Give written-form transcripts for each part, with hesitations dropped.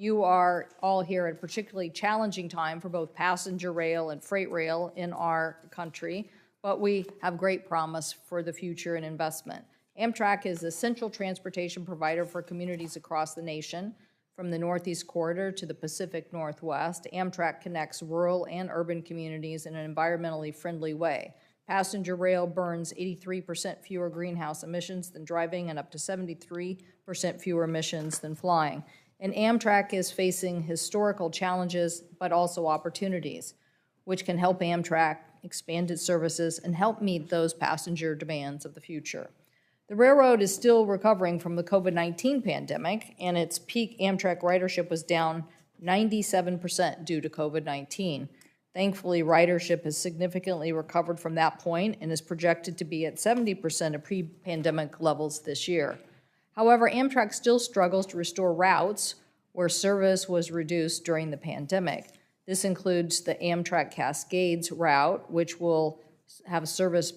You are all here at a particularly challenging time for both passenger rail and freight rail in our country, but we have great promise for the future and investment. Amtrak is a central transportation provider for communities across the nation. From the Northeast Corridor to the Pacific Northwest, Amtrak connects rural and urban communities in an environmentally friendly way. Passenger rail burns 83% fewer greenhouse emissions than driving and up to 73% fewer emissions than flying. And Amtrak is facing historical challenges, but also opportunities, which can help Amtrak expand its services and help meet those passenger demands of the future. The railroad is still recovering from the COVID-19 pandemic, and its peak Amtrak ridership was down 97% due to COVID-19. Thankfully, ridership has significantly recovered from that point and is projected to be at 70% of pre-pandemic levels this year. However, Amtrak still struggles to restore routes where service was reduced during the pandemic. This includes the Amtrak Cascades route, which will have service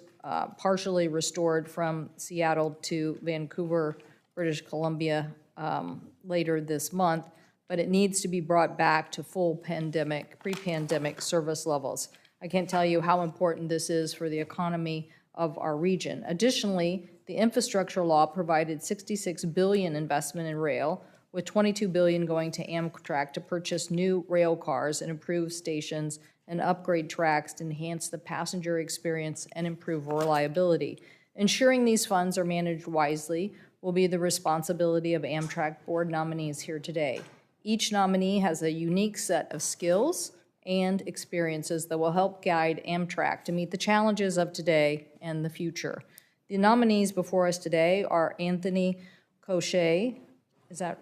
partially restored from Seattle to Vancouver, British Columbia later this month, but it needs to be brought back to full pre-pandemic service levels. I can't tell you how important this is for the economy of our region. Additionally, the infrastructure law provided $66 billion investment in rail, with $22 billion going to Amtrak to purchase new rail cars and improve stations and upgrade tracks to enhance the passenger experience and improve reliability. Ensuring these funds are managed wisely will be the responsibility of Amtrak board nominees here today. Each nominee has a unique set of skills and experiences that will help guide Amtrak to meet the challenges of today and the future. The nominees before us today are Anthony Cochet, am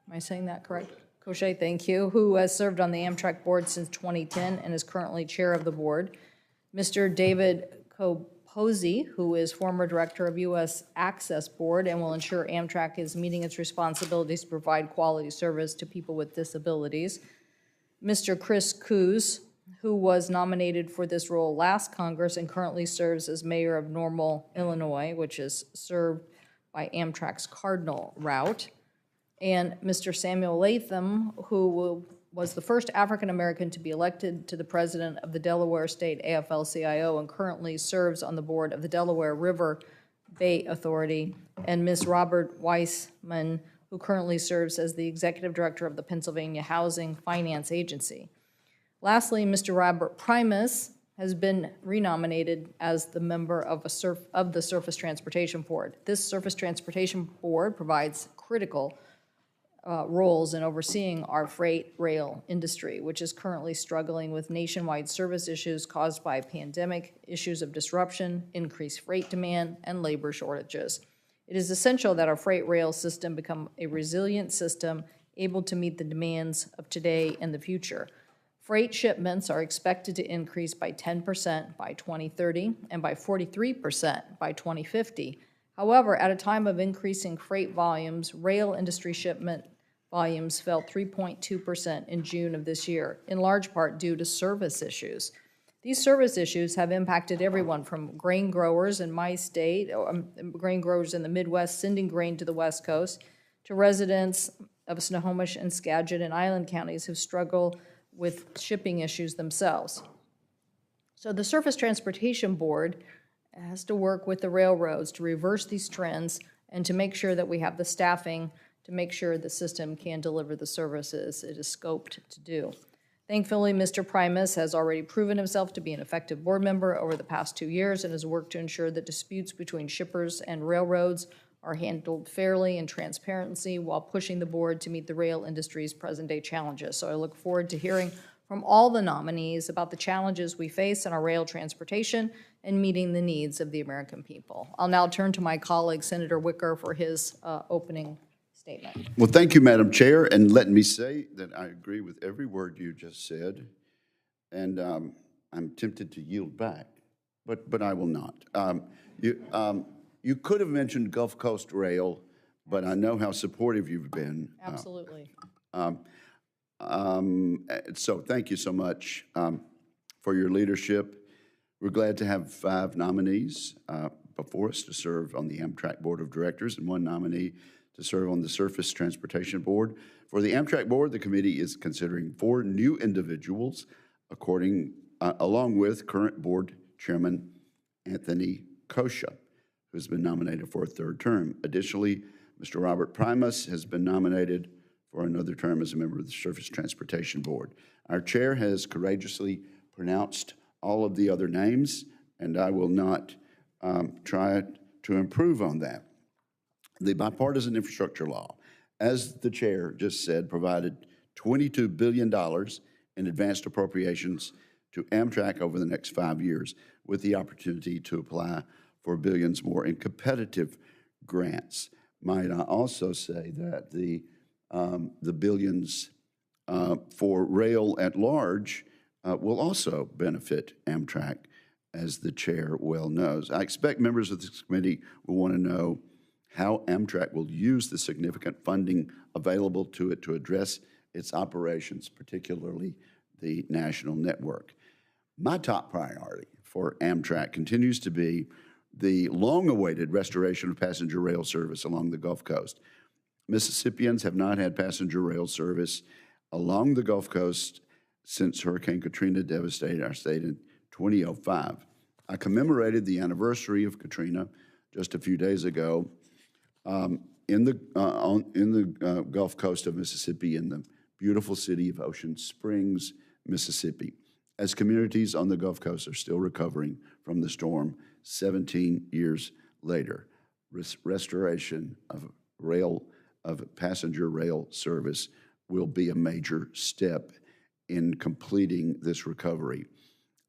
I saying that correct? Cochet, thank you, who has served on the Amtrak board since 2010 and is currently chair of the board. Mr. David Posey, who is former director of U.S. Access Board and will ensure Amtrak is meeting its responsibilities to provide quality service to people with disabilities. Mr. Chris Coos, who was nominated for this role last Congress and currently serves as mayor of Normal, Illinois, which is served by Amtrak's Cardinal route. And Mr. Samuel Latham, who was the first African-American to be elected to the president of the Delaware State AFL-CIO and currently serves on the board of the Delaware River Bay Authority, and Ms. Robert Weissman, who currently serves as the executive director of the Pennsylvania Housing Finance Agency. Lastly, Mr. Robert Primus has been renominated as the member of the Surface Transportation Board. This Surface Transportation Board provides critical roles in overseeing our freight rail industry, which is currently struggling with nationwide service issues caused by pandemic, issues of disruption, increased freight demand, and labor shortages. It is essential that our freight rail system become a resilient system able to meet the demands of today and the future. Freight shipments are expected to increase by 10% by 2030 and by 43% by 2050. However, at a time of increasing freight volumes, rail industry shipment volumes fell 3.2% in June of this year, in large part due to service issues. These service issues have impacted everyone from grain growers in my state, grain growers in the Midwest sending grain to the West Coast, to residents of Snohomish and Skagit and Island counties who struggle with shipping issues themselves. So the Surface Transportation Board has to work with the railroads to reverse these trends and to make sure that we have the staffing to make sure the system can deliver the services it is scoped to do. Thankfully, Mr. Primus has already proven himself to be an effective board member over the past 2 years and has worked to ensure that disputes between shippers and railroads are handled fairly and transparency while pushing the board to meet the rail industry's present-day challenges. So I look forward to hearing from all the nominees about the challenges we face in our rail transportation and meeting the needs of the American people. I'll now turn to my colleague, Senator Wicker, for his opening statement. Well, thank you, Madam Chair, and let me say that I agree with every word you just said, and I'm tempted to yield back, but I will not. You could have mentioned Gulf Coast Rail, but I know how supportive you've been. Absolutely. So thank you so much for your leadership. We're glad to have 5 nominees before us to serve on the Amtrak Board of Directors and 1 nominee to serve on the Surface Transportation Board. For the Amtrak Board, the committee is considering 4 new individuals, along with current board chairman Anthony Kosha, who's been nominated for a 3rd term. Additionally, Mr. Robert Primus has been nominated for another term as a member of the Surface Transportation Board. Our chair has courageously pronounced all of the other names, and I will not try to improve on that. The bipartisan infrastructure law, as the chair just said, provided $22 billion in advanced appropriations to Amtrak over the next 5 years, with the opportunity to apply for billions more in competitive grants. Might I also say that the billions for rail at large will also benefit Amtrak, as the chair well knows. I expect members of this committee will want to know how Amtrak will use the significant funding available to it to address its operations, particularly the national network. My top priority for Amtrak continues to be the long-awaited restoration of passenger rail service along the Gulf Coast. Mississippians have not had passenger rail service along the Gulf Coast since Hurricane Katrina devastated our state in 2005. I commemorated the anniversary of Katrina just a few days ago in the Gulf Coast of Mississippi, in the beautiful city of Ocean Springs, Mississippi, as communities on the Gulf Coast are still recovering from the storm 17 years later. Restoration of passenger rail service will be a major step in completing this recovery.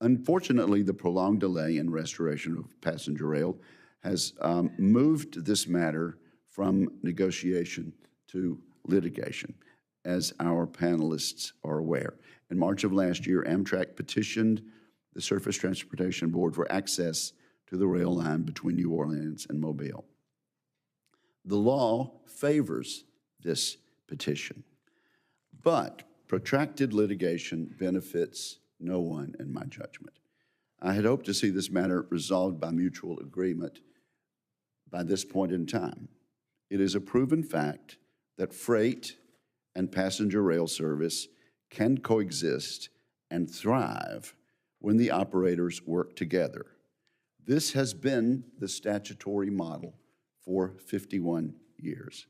Unfortunately, the prolonged delay in restoration of passenger rail has moved this matter from negotiation to litigation, as our panelists are aware. In March of last year, Amtrak petitioned the Surface Transportation Board for access to the rail line between New Orleans and Mobile. The law favors this petition, but protracted litigation benefits no one, in my judgment. I had hoped to see this matter resolved by mutual agreement by this point in time. It is a proven fact that freight and passenger rail service can coexist and thrive when the operators work together. This has been the statutory model for 51 years.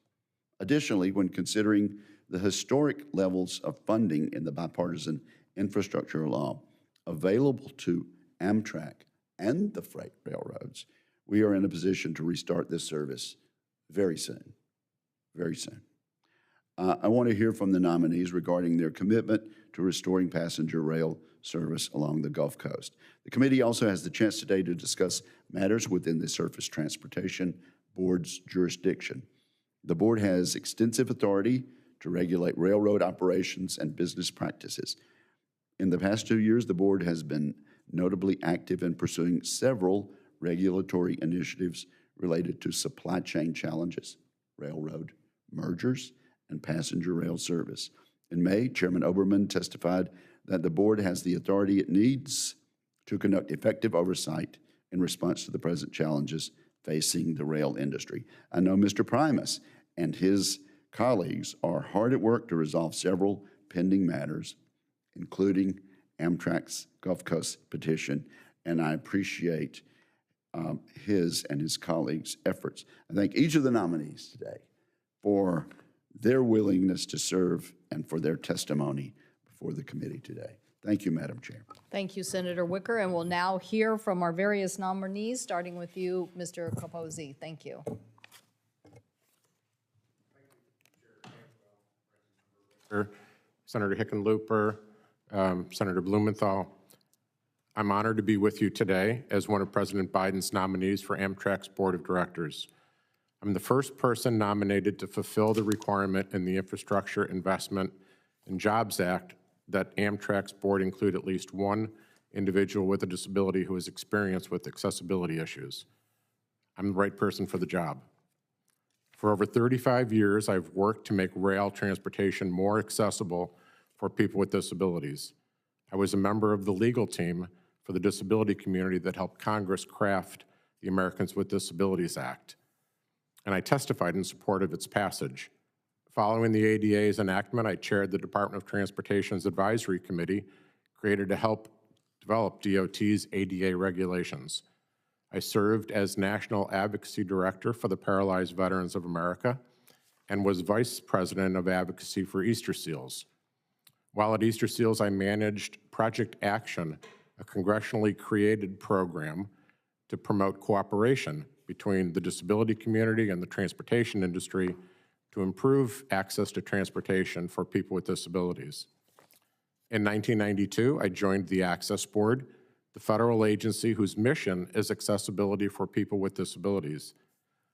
Additionally, when considering the historic levels of funding in the bipartisan infrastructure law available to Amtrak and the freight railroads, we are in a position to restart this service very soon, very soon. I want to hear from the nominees regarding their commitment to restoring passenger rail service along the Gulf Coast. The committee also has the chance today to discuss matters within the Surface Transportation Board's jurisdiction. The board has extensive authority to regulate railroad operations and business practices. In the past 2 years, the board has been notably active in pursuing several regulatory initiatives related to supply chain challenges, railroad mergers, and passenger rail service. In May, Chairman Oberman testified that the board has the authority it needs to conduct effective oversight in response to the present challenges facing the rail industry. I know Mr. Primus and his colleagues are hard at work to resolve several pending matters, including Amtrak's Gulf Coast petition, and I appreciate his and his colleagues' efforts. I thank each of the nominees today for their willingness to serve and for their testimony before the committee today. Thank you, Madam Chair. Thank you, Senator Wicker, and we'll now hear from our various nominees, starting with you, Mr. Capozzi. Thank you. Senator Hickenlooper, Senator Blumenthal, I'm honored to be with you today as one of President Biden's nominees for Amtrak's Board of Directors. I'm the first person nominated to fulfill the requirement in the Infrastructure Investment and Jobs Act that Amtrak's board include at least one individual with a disability who has experience with accessibility issues. I'm the right person for the job. For over 35 years, I've worked to make rail transportation more accessible for people with disabilities. I was a member of the legal team for the disability community that helped Congress craft the Americans with Disabilities Act, and I testified in support of its passage. Following the ADA's enactment, I chaired the Department of Transportation's Advisory Committee, created to help develop DOT's ADA regulations. I served as National Advocacy Director for the Paralyzed Veterans of America and was Vice President of Advocacy for Easter Seals. While at Easter Seals, I managed Project Action, a congressionally created program to promote cooperation between the disability community and the transportation industry to improve access to transportation for people with disabilities. In 1992, I joined the Access Board, the federal agency whose mission is accessibility for people with disabilities.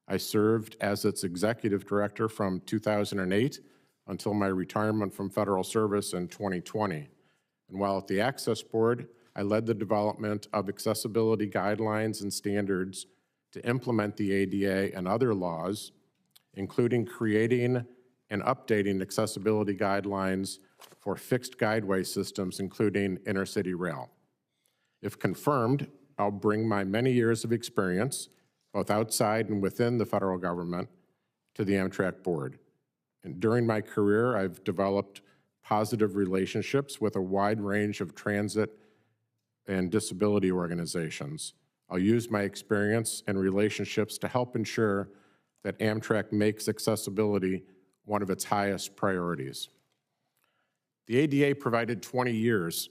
I served as its executive director from 2008 until my retirement from federal service in 2020. And while at the Access Board, I led the development of accessibility guidelines and standards to implement the ADA and other laws, including creating and updating accessibility guidelines for fixed guideway systems, including intercity rail. If confirmed, I'll bring my many years of experience, both outside and within the federal government, to the Amtrak board. And during my career, I've developed positive relationships with a wide range of transit and disability organizations. I'll use my experience and relationships to help ensure that Amtrak makes accessibility one of its highest priorities. The ADA provided 20 years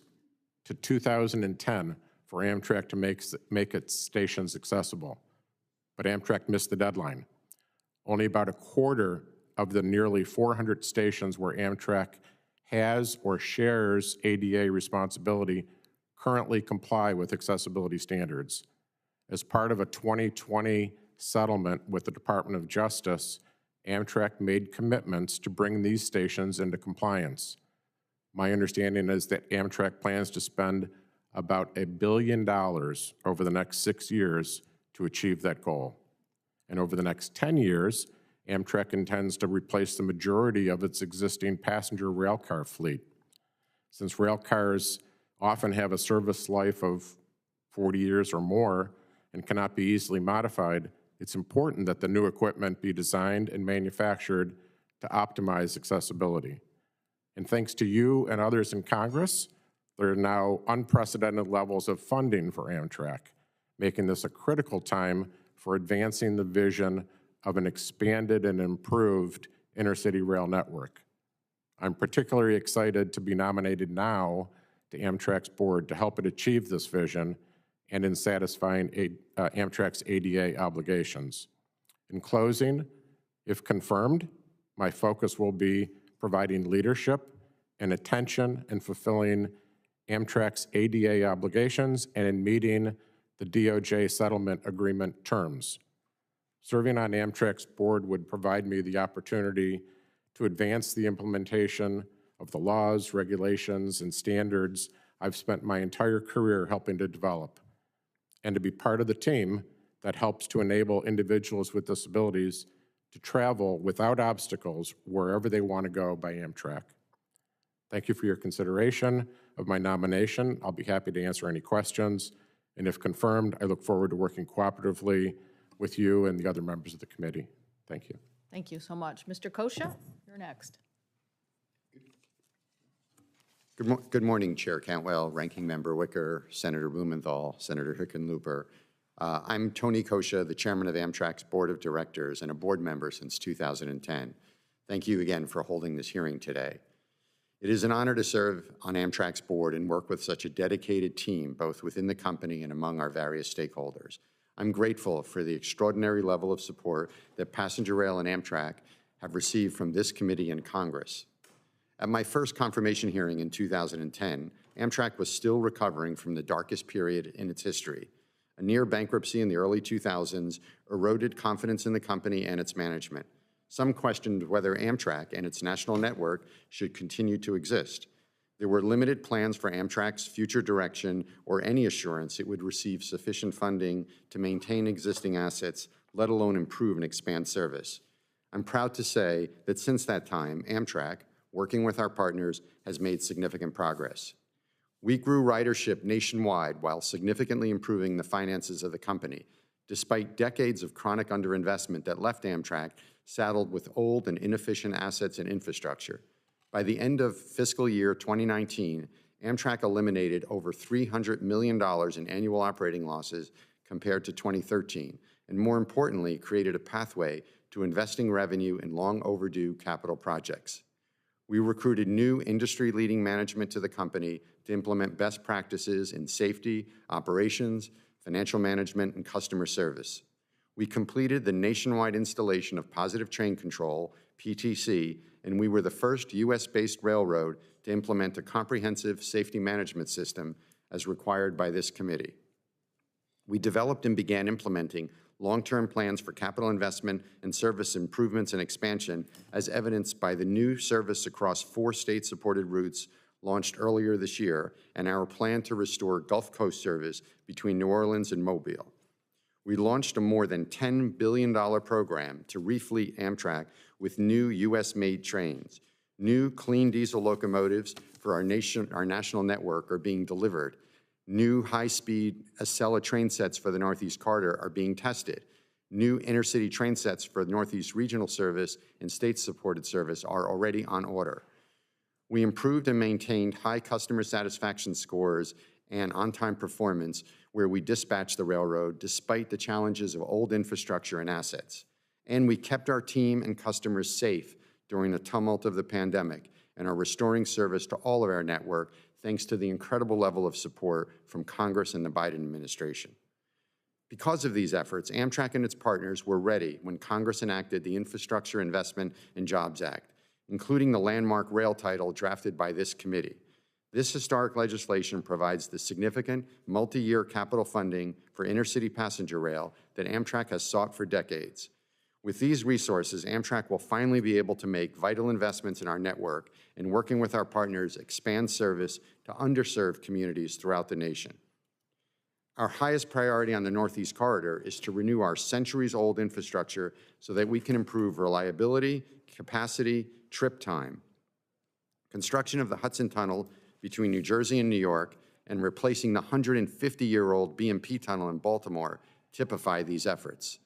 to 2010 for Amtrak to make its stations accessible, but Amtrak missed the deadline. Only about a quarter of the nearly 400 stations where Amtrak has or shares ADA responsibility currently comply with accessibility standards. As part of a 2020 settlement with the Department of Justice, Amtrak made commitments to bring these stations into compliance. My understanding is that Amtrak plans to spend about $1 billion over the next 6 years to achieve that goal. And over the next 10 years, Amtrak intends to replace the majority of its existing passenger railcar fleet. Since railcars often have a service life of 40 years or more and cannot be easily modified, it's important that the new equipment be designed and manufactured to optimize accessibility. And thanks to you and others in Congress, there are now unprecedented levels of funding for Amtrak, making this a critical time for advancing the vision of an expanded and improved intercity rail network. I'm particularly excited to be nominated now to Amtrak's board to help it achieve this vision and in satisfying Amtrak's ADA obligations. In closing, if confirmed, my focus will be providing leadership and attention in fulfilling Amtrak's ADA obligations and in meeting the DOJ settlement agreement terms. Serving on Amtrak's board would provide me the opportunity to advance the implementation of the laws, regulations, and standards I've spent my entire career helping to develop, and to be part of the team that helps to enable individuals with disabilities to travel without obstacles wherever they want to go by Amtrak. Thank you for your consideration of my nomination. I'll be happy to answer any questions, and if confirmed, I look forward to working cooperatively with you and the other members of the committee. Thank you. Thank you so much. Mr. Kosha, you're next. Good morning, Chair Cantwell, Ranking Member Wicker, Senator Blumenthal, Senator Hickenlooper. I'm Tony Kosha, the Chairman of Amtrak's Board of Directors and a board member since 2010. Thank you again for holding this hearing today. It is an honor to serve on Amtrak's board and work with such a dedicated team, both within the company and among our various stakeholders. I'm grateful for the extraordinary level of support that passenger rail and Amtrak have received from this committee and Congress. At my first confirmation hearing in 2010, Amtrak was still recovering from the darkest period in its history. A near bankruptcy in the early 2000s eroded confidence in the company and its management. Some questioned whether Amtrak and its national network should continue to exist. There were limited plans for Amtrak's future direction or any assurance it would receive sufficient funding to maintain existing assets, let alone improve and expand service. I'm proud to say that since that time, Amtrak, working with our partners, has made significant progress. We grew ridership nationwide while significantly improving the finances of the company, despite decades of chronic underinvestment that left Amtrak saddled with old and inefficient assets and infrastructure. By the end of fiscal year 2019, Amtrak eliminated over $300 million in annual operating losses compared to 2013, and more importantly, created a pathway to investing revenue in long overdue capital projects. We recruited new industry-leading management to the company to implement best practices in safety, operations, financial management, and customer service. We completed the nationwide installation of Positive Train Control, PTC, and we were the first U.S.-based railroad to implement a comprehensive safety management system as required by this committee. We developed and began implementing long-term plans for capital investment and service improvements and expansion, as evidenced by the new service across 4 state-supported routes launched earlier this year, and our plan to restore Gulf Coast service between New Orleans and Mobile. We launched a more than $10 billion program to refleet Amtrak with new U.S.-made trains. New clean diesel locomotives for our national network are being delivered. New high-speed Acela train sets for the Northeast Corridor are being tested. New intercity train sets for Northeast Regional Service and state-supported service are already on order. We improved and maintained high customer satisfaction scores and on-time performance where we dispatched the railroad despite the challenges of old infrastructure and assets. And we kept our team and customers safe during the tumult of the pandemic and are restoring service to all of our network thanks to the incredible level of support from Congress and the Biden administration. Because of these efforts, Amtrak and its partners were ready when Congress enacted the Infrastructure Investment and Jobs Act, including the landmark rail title drafted by this committee. This historic legislation provides the significant multi-year capital funding for intercity passenger rail that Amtrak has sought for decades. With these resources, Amtrak will finally be able to make vital investments in our network and, working with our partners, expand service to underserved communities throughout the nation. Our highest priority on the Northeast Corridor is to renew our centuries-old infrastructure so that we can improve reliability, capacity, trip time. Construction of the Hudson Tunnel between New Jersey and New York and replacing the 150-year-old BMP Tunnel in Baltimore typify these efforts.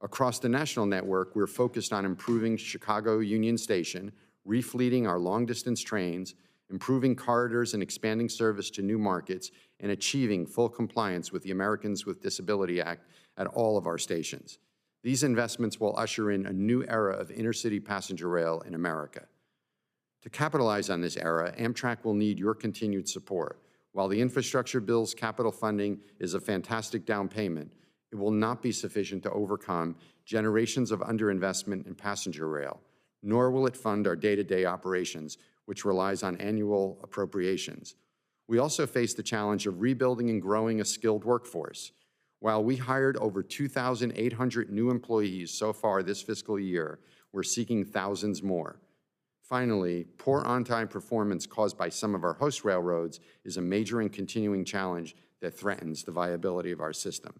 Across the national network, we're focused on improving Chicago Union Station, refleeting our long-distance trains, improving corridors and expanding service to new markets, and achieving full compliance with the Americans with Disability Act at all of our stations. These investments will usher in a new era of intercity passenger rail in America. To capitalize on this era, Amtrak will need your continued support. While the infrastructure bill's capital funding is a fantastic down payment, it will not be sufficient to overcome generations of underinvestment in passenger rail, nor will it fund our day-to-day operations, which relies on annual appropriations. We also face the challenge of rebuilding and growing a skilled workforce. While we hired over 2,800 new employees so far this fiscal year, we're seeking thousands more. Finally, poor on-time performance caused by some of our host railroads is a major and continuing challenge that threatens the viability of our system.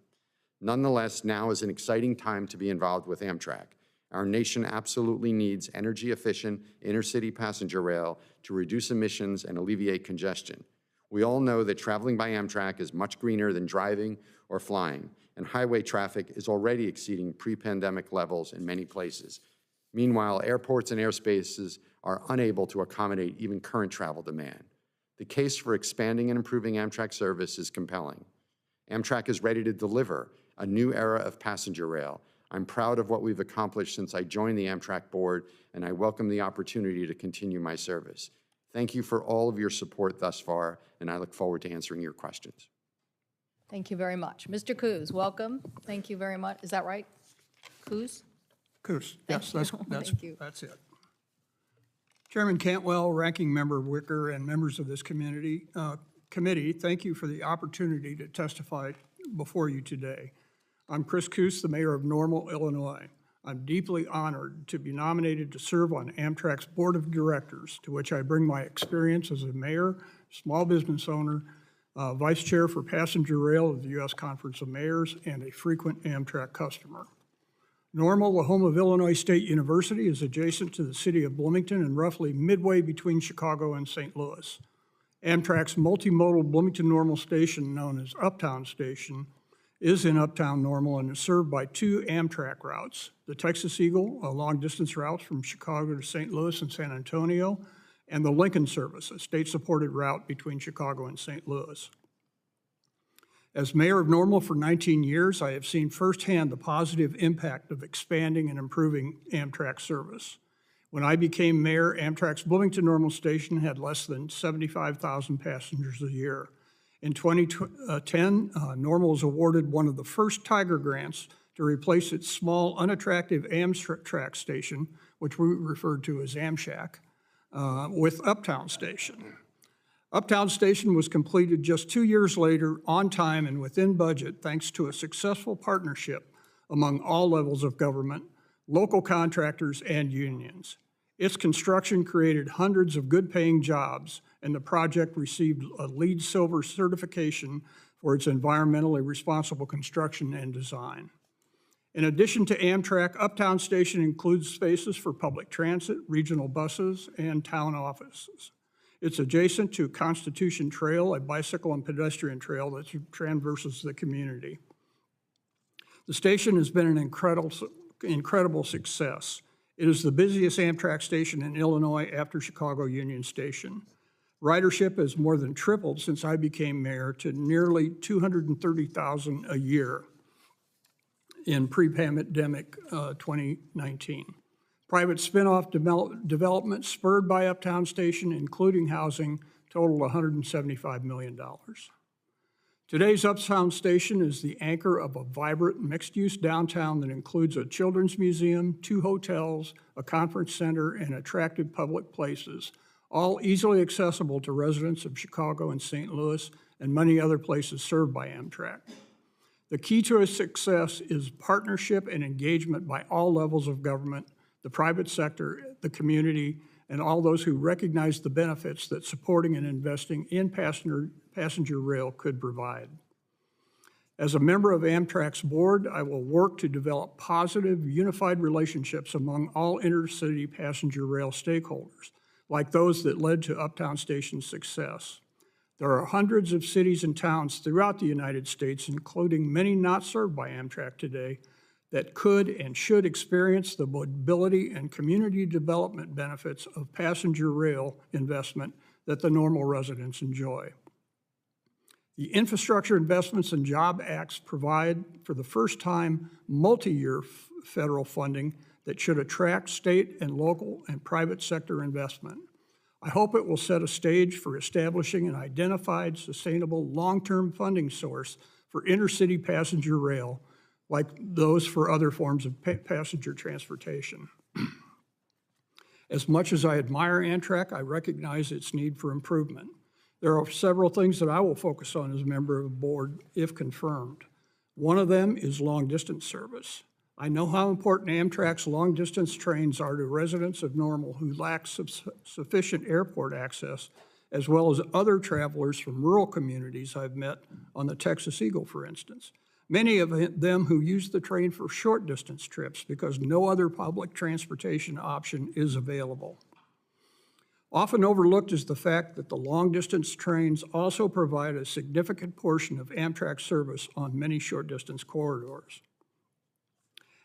Nonetheless, now is an exciting time to be involved with Amtrak. Our nation absolutely needs energy-efficient intercity passenger rail to reduce emissions and alleviate congestion. We all know that traveling by Amtrak is much greener than driving or flying, and highway traffic is already exceeding pre-pandemic levels in many places. Meanwhile, airports and airspaces are unable to accommodate even current travel demand. The case for expanding and improving Amtrak service is compelling. Amtrak is ready to deliver a new era of passenger rail. I'm proud of what we've accomplished since I joined the Amtrak board, and I welcome the opportunity to continue my service. Thank you for all of your support thus far, and I look forward to answering your questions. Thank you very much. Mr. Coos, welcome. Thank you very much. Is that right? Coos? Coos, yes, Thank you. that's it. Chairman Cantwell, Ranking Member Wicker, and members of this committee, thank you for the opportunity to testify before you today. I'm Chris Coos, the mayor of Normal, Illinois. I'm deeply honored to be nominated to serve on Amtrak's board of directors, to which I bring my experience as a mayor, small business owner, vice chair for passenger rail of the U.S. Conference of Mayors, and a frequent Amtrak customer. Normal, the home of Illinois State University, is adjacent to the city of Bloomington and roughly midway between Chicago and St. Louis. Amtrak's multimodal Bloomington Normal station, known as Uptown Station, is in Uptown Normal and is served by 2 Amtrak routes. The Texas Eagle, a long-distance route from Chicago to St. Louis and San Antonio, and the Lincoln Service, a state-supported route between Chicago and St. Louis. As mayor of Normal for 19 years, I have seen firsthand the positive impact of expanding and improving Amtrak service. When I became mayor, Amtrak's Bloomington Normal Station had less than 75,000 passengers a year. In 2010, Normal was awarded one of the first Tiger grants to replace its small, unattractive Amtrak station, which we referred to as Amshack, with Uptown Station. Uptown Station was completed just 2 years later, on time and within budget, thanks to a successful partnership among all levels of government, local contractors, and unions. Its construction created hundreds of good-paying jobs, and the project received a LEED Silver certification for its environmentally responsible construction and design. In addition to Amtrak, Uptown Station includes spaces for public transit, regional buses, and town offices. It's adjacent to Constitution Trail, a bicycle and pedestrian trail that traverses the community. The station has been an incredible success. It is the busiest Amtrak station in Illinois after Chicago Union Station. Ridership has more than tripled since I became mayor to nearly 230,000 a year in pre-pandemic 2019. Private spin-off development spurred by Uptown Station, including housing, totaled $175 million. Today's Uptown Station is the anchor of a vibrant mixed-use downtown that includes a children's museum, 2 hotels, a conference center, and attractive public places, all easily accessible to residents of Chicago and St. Louis and many other places served by Amtrak. The key to its success is partnership and engagement by all levels of government, the private sector, the community, and all those who recognize the benefits that supporting and investing in passenger rail could provide. As a member of Amtrak's board, I will work to develop positive, unified relationships among all intercity passenger rail stakeholders, like those that led to Uptown Station's success. There are hundreds of cities and towns throughout the United States, including many not served by Amtrak today, that could and should experience the mobility and community development benefits of passenger rail investment that the Normal residents enjoy. The Infrastructure Investments and Job Acts provide, for the first time, multi-year federal funding that should attract state and local and private sector investment. I hope it will set a stage for establishing an identified, sustainable, long-term funding source for intercity passenger rail, like those for other forms of passenger transportation. As much as I admire Amtrak, I recognize its need for improvement. There are several things that I will focus on as a member of the board if confirmed. One of them is long-distance service. I know how important Amtrak's long-distance trains are to residents of Normal who lack sufficient airport access, as well as other travelers from rural communities I've met on the Texas Eagle, for instance. Many of them who use the train for short distance trips because no other public transportation option is available. Often overlooked is the fact that the long distance trains also provide a significant portion of Amtrak service on many short distance corridors.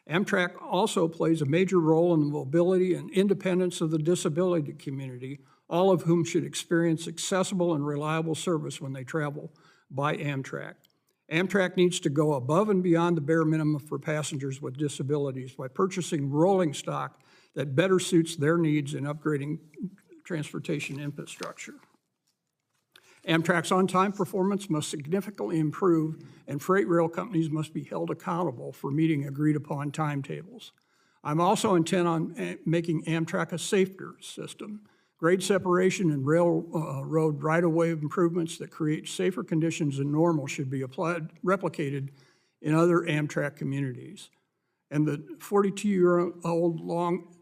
Amtrak also plays a major role in the mobility and independence of the disability community, all of whom should experience accessible and reliable service when they travel by Amtrak. Amtrak needs to go above and beyond the bare minimum for passengers with disabilities by purchasing rolling stock that better suits their needs in upgrading transportation infrastructure. Amtrak's on-time performance must significantly improve, and freight rail companies must be held accountable for meeting agreed-upon timetables. I'm also intent on making Amtrak a safer system. Grade separation and railroad right-of-way improvements that create safer conditions than Normal should be replicated in other Amtrak communities. And the 42-year-old long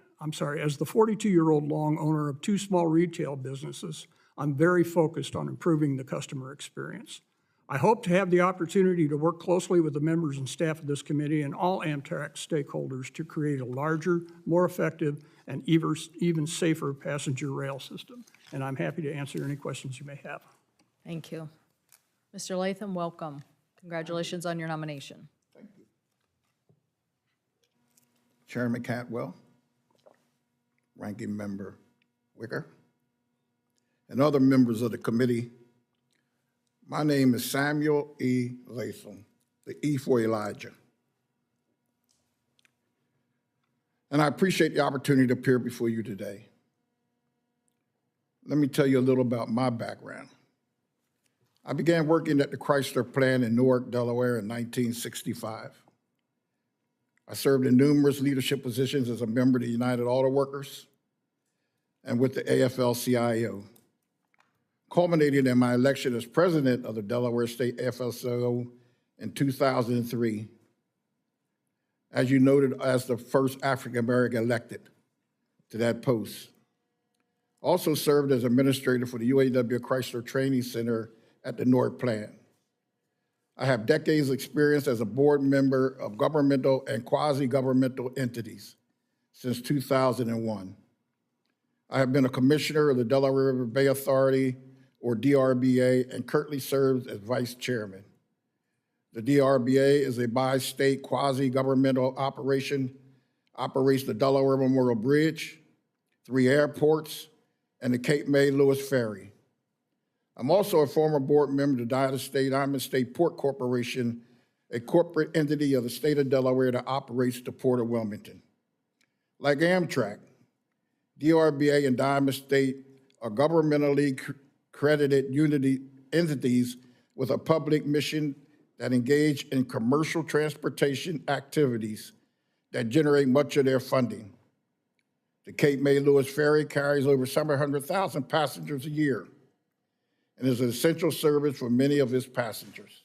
owner of 2 small retail businesses, I'm very focused on improving the customer experience. I hope to have the opportunity to work closely with the members and staff of this committee and all Amtrak stakeholders to create a larger, more effective, and even safer passenger rail system. And I'm happy to answer any questions you may have. Thank you. Mr. Latham, welcome. Congratulations on your nomination. Chairman Cantwell, Ranking Member Wicker, and other members of the committee, my name is Samuel E. Latham, the E for Elijah. And I appreciate the opportunity to appear before you today. Let me tell you a little about my background. I began working at the Chrysler plant in Newark, Delaware in 1965. I served in numerous leadership positions as a member of the United Auto Workers and with the AFL-CIO, culminating in my election as president of the Delaware State AFL-CIO in 2003, as you noted, as the first African-American elected to that post. Also served as administrator for the UAW Chrysler Training Center at the Newark plant. I have decades of experience as a board member of governmental and quasi-governmental entities since 2001. I have been a commissioner of the Delaware River Bay Authority, or DRBA, and currently serves as vice chairman. The DRBA is a bi-state quasi-governmental operation, operates the Delaware Memorial Bridge, 3 airports, and the Cape May Lewis Ferry. I'm also a former board member of the Diamond State Port Corporation, a corporate entity of the state of Delaware that operates the Port of Wilmington. Like Amtrak, DRBA and Diamond State are governmentally credited entities with a public mission that engage in commercial transportation activities that generate much of their funding. The Cape May Lewis Ferry carries over 700,000 passengers a year and is an essential service for many of its passengers.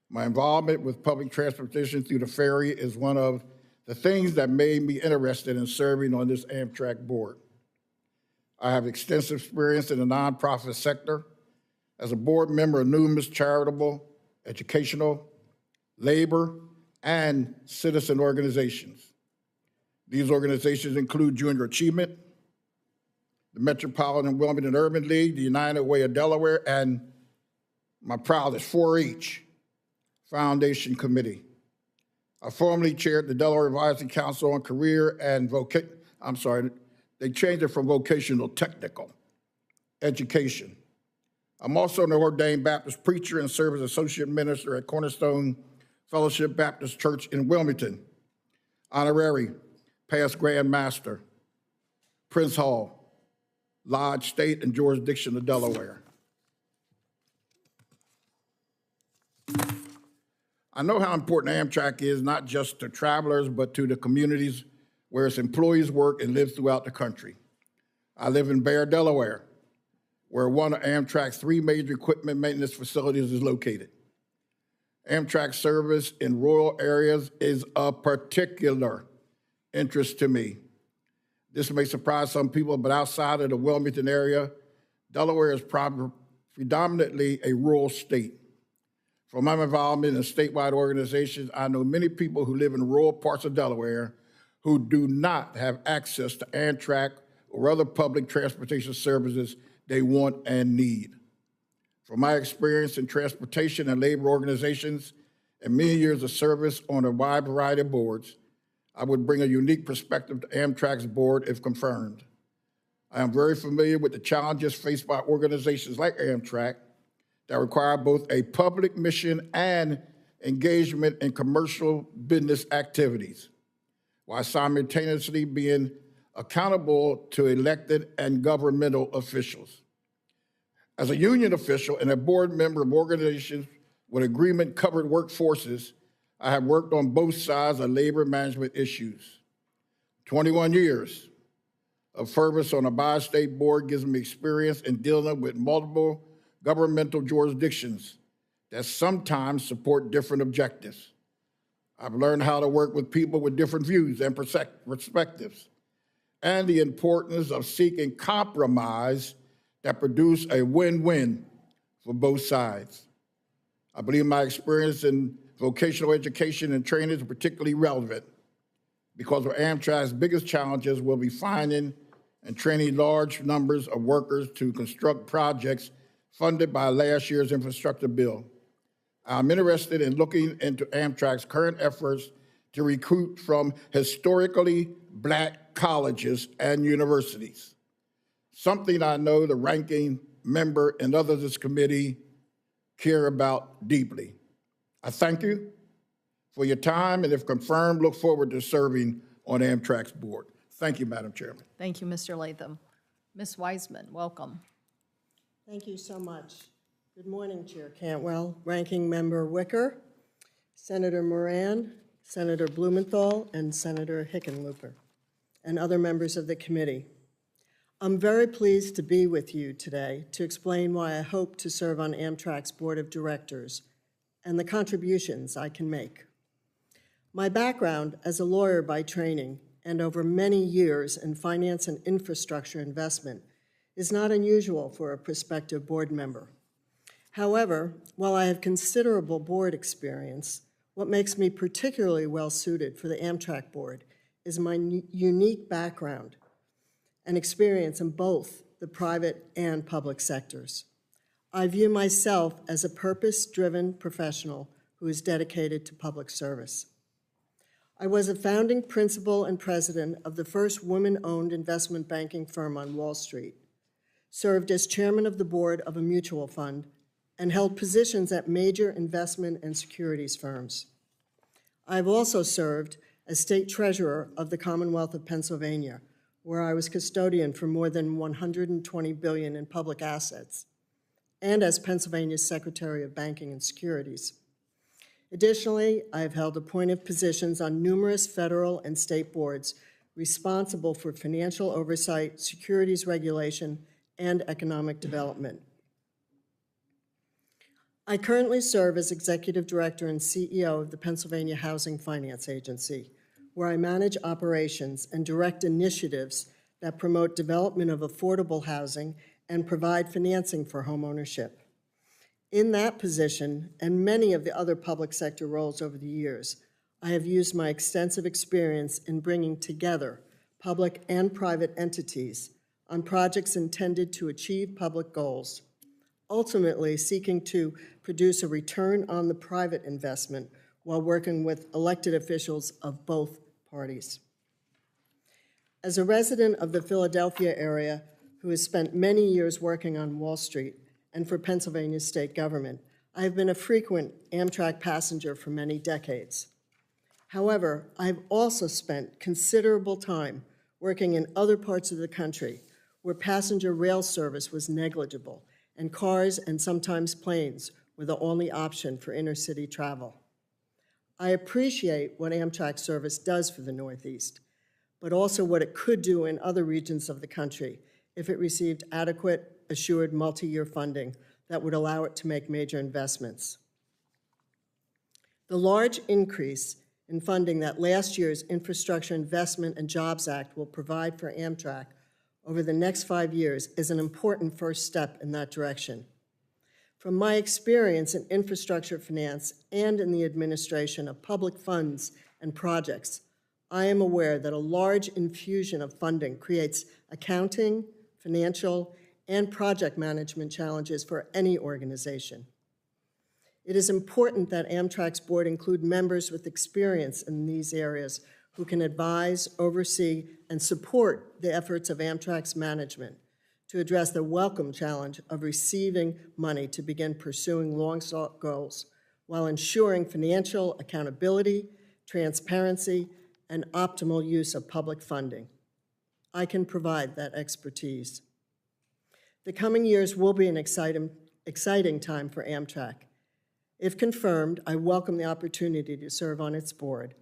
My involvement with public transportation through the ferry is one of the things that made me interested in serving on this Amtrak board. I have extensive experience in the nonprofit sector as a board member of numerous charitable, educational, labor, and citizen organizations. These organizations include Junior Achievement, the Metropolitan Wilmington Urban League, the United Way of Delaware, and my proudest 4-H Foundation Committee. I formerly chaired the Delaware Advisory Council on Career and they changed it from vocational technical education. I'm also an ordained Baptist preacher and serve as associate minister at Cornerstone Fellowship Baptist Church in Wilmington. Honorary past Grand Master, Prince Hall, Lodge, State, and Jurisdiction of Delaware. I know how important Amtrak is, not just to travelers, but to the communities where its employees work and live throughout the country. I live in Bear, Delaware, where one of Amtrak's 3 major equipment maintenance facilities is located. Amtrak service in rural areas is of particular interest to me. This may surprise some people, but outside of the Wilmington area, Delaware is predominantly a rural state. From my involvement in statewide organizations, I know many people who live in rural parts of Delaware who do not have access to Amtrak or other public transportation services they want and need. From my experience in transportation and labor organizations and many years of service on a wide variety of boards, I would bring a unique perspective to Amtrak's board if confirmed. I am very familiar with the challenges faced by organizations like Amtrak that require both a public mission and engagement in commercial business activities, while simultaneously being accountable to elected and governmental officials. As a union official and a board member of organizations with agreement-covered workforces, I have worked on both sides of labor management issues. 21 years of service on a bi-state board gives me experience in dealing with multiple governmental jurisdictions that sometimes support different objectives. I've learned how to work with people with different views and perspectives, and the importance of seeking compromise that produce a win-win for both sides. I believe my experience in vocational education and training is particularly relevant because of Amtrak's biggest challenges will be finding and training large numbers of workers to construct projects funded by last year's infrastructure bill. I'm interested in looking into Amtrak's current efforts to recruit from historically Black colleges and universities, something I know the ranking member and others of this committee care about deeply. I thank you for your time, and if confirmed, look forward to serving on Amtrak's board. Thank you, Madam Chairman. Thank you, Mr. Latham. Ms. Wiseman, welcome. Thank you so much. Good morning, Chair Cantwell, Ranking Member Wicker, Senator Moran, Senator Blumenthal, and Senator Hickenlooper, and other members of the committee. I'm very pleased to be with you today to explain why I hope to serve on Amtrak's Board of Directors and the contributions I can make. My background as a lawyer by training and over many years in finance and infrastructure investment is not unusual for a prospective board member. However, while I have considerable board experience, what makes me particularly well-suited for the Amtrak board is my unique background and experience in both the private and public sectors. I view myself as a purpose-driven professional who is dedicated to public service. I was a founding principal and president of the first women-owned investment banking firm on Wall Street, served as chairman of the board of a mutual fund, and held positions at major investment and securities firms. I've also served as state treasurer of the Commonwealth of Pennsylvania, where I was custodian for more than $120 billion in public assets, and as Pennsylvania's Secretary of Banking and Securities. Additionally, I have held appointed positions on numerous federal and state boards responsible for financial oversight, securities regulation, and economic development. I currently serve as Executive Director and CEO of the Pennsylvania Housing Finance Agency, where I manage operations and direct initiatives that promote development of affordable housing and provide financing for homeownership. In that position, and many of the other public sector roles over the years, I have used my extensive experience in bringing together public and private entities on projects intended to achieve public goals, ultimately seeking to produce a return on the private investment while working with elected officials of both parties. As a resident of the Philadelphia area who has spent many years working on Wall Street and for Pennsylvania's state government, I have been a frequent Amtrak passenger for many decades. However, I've also spent considerable time working in other parts of the country where passenger rail service was negligible and cars and sometimes planes were the only option for intercity travel. I appreciate what Amtrak service does for the Northeast, but also what it could do in other regions of the country if it received adequate, assured multi-year funding that would allow it to make major investments. The large increase in funding that last year's Infrastructure Investment and Jobs Act will provide for Amtrak over the next 5 years is an important first step in that direction. From my experience in infrastructure finance and in the administration of public funds and projects, I am aware that a large infusion of funding creates accounting, financial, and project management challenges for any organization. It is important that Amtrak's board include members with experience in these areas who can advise, oversee, and support the efforts of Amtrak's management to address the welcome challenge of receiving money to begin pursuing long-sought goals while ensuring financial accountability, transparency, and optimal use of public funding. I can provide that expertise. The coming years will be an exciting time for Amtrak. If confirmed, I welcome the opportunity to serve on its board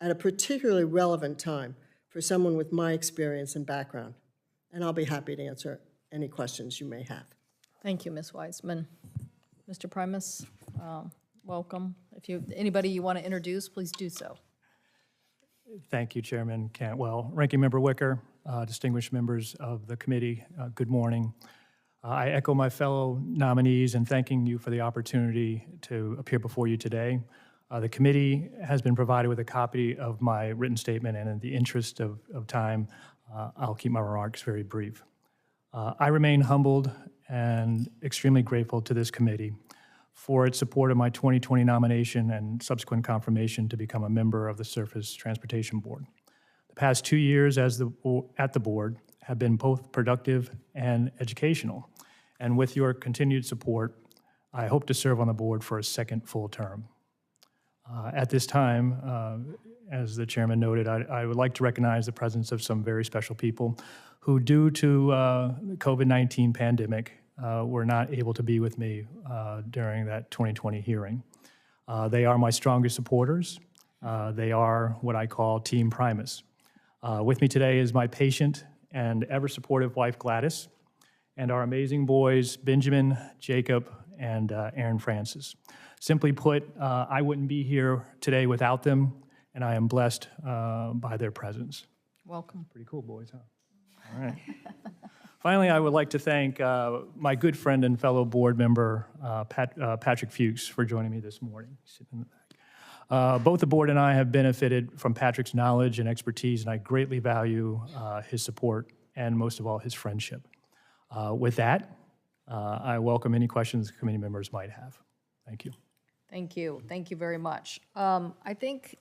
at a particularly relevant time for someone with my experience and background, and I'll be happy to answer any questions you may have. Thank you, Ms. Wiseman. Mr. Primus, welcome. If anybody you want to introduce, please do so. Thank you, Chairman Cantwell. Ranking Member Wicker, distinguished members of the committee, good morning. I echo my fellow nominees in thanking you for the opportunity to appear before you today. The committee has been provided with a copy of my written statement, and in the interest of time, I'll keep my remarks very brief. I remain humbled and extremely grateful to this committee for its support of my 2020 nomination and subsequent confirmation to become a member of the Surface Transportation Board. The past 2 years at the board have been both productive and educational, and with your continued support, I hope to serve on the board for a second full term. At this time, as the chairman noted, I would like to recognize the presence of some very special people who, due to the COVID-19 pandemic, were not able to be with me during that 2020 hearing. They are my strongest supporters. They are what I call Team Primus. With me today is my patient and ever-supportive wife, Gladys, and our amazing boys, Benjamin, Jacob, and Aaron Francis. Simply put, I wouldn't be here today without them, and I am blessed by their presence. Welcome. Pretty cool, boys, huh? All right. Finally, I would like to thank my good friend and fellow board member, Patrick Fuchs, for joining me this morning. Sitting in the back. Both the board and I have benefited from Patrick's knowledge and expertise, and I greatly value his support and, most of all, his friendship. With that, I welcome any questions committee members might have. Thank you. Thank you. Thank you very much. I think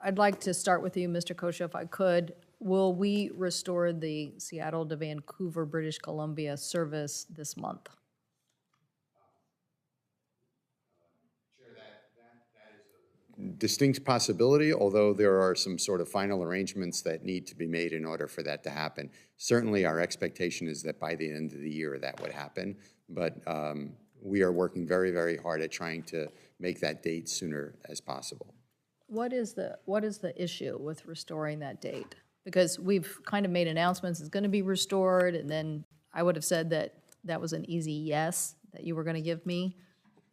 I'd like to start with you, Mr. Kosha, if I could. Will we restore the Seattle to Vancouver, British Columbia service this month? Distinct possibility, although there are some sort of final arrangements that need to be made in order for that to happen. Certainly, our expectation is that by the end of the year that would happen, but we are working very, very hard at trying to make that date sooner as possible. What is the issue with restoring that date? Because we've kind of made announcements it's going to be restored, and then I would have said that that was an easy yes that you were going to give me.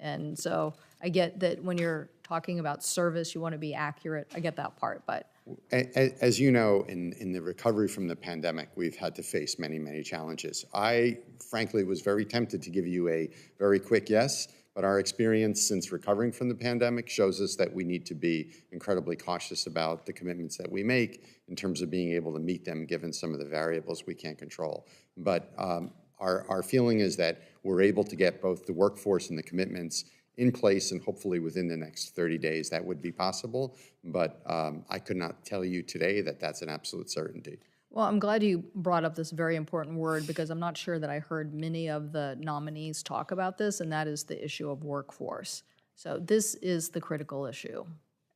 And so I get that when you're talking about service, you want to be accurate. I get that part, but. As you know, in the recovery from the pandemic, we've had to face many, many challenges. I, frankly, was very tempted to give you a very quick yes, but our experience since recovering from the pandemic shows us that we need to be incredibly cautious about the commitments that we make in terms of being able to meet them given some of the variables we can't control. But our feeling is that we're able to get both the workforce and the commitments in place, and hopefully within the next 30 days that would be possible. But I could not tell you today that that's an absolute certainty. Well, I'm glad you brought up this very important word because I'm not sure that I heard many of the nominees talk about this, and that is the issue of workforce. So this is the critical issue.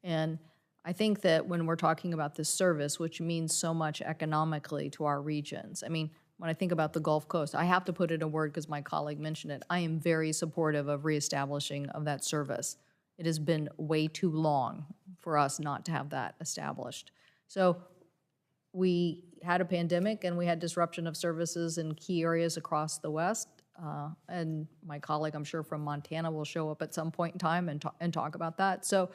And I think that when we're talking about this service, which means so much economically to our regions, I mean, when I think about the Gulf Coast, I have to put in a word because my colleague mentioned it. I am very supportive of reestablishing of that service. It has been way too long for us not to have that established. So we had a pandemic and we had disruption of services in key areas across the West. And my colleague, I'm sure from Montana, will show up at some point in time and talk about that. So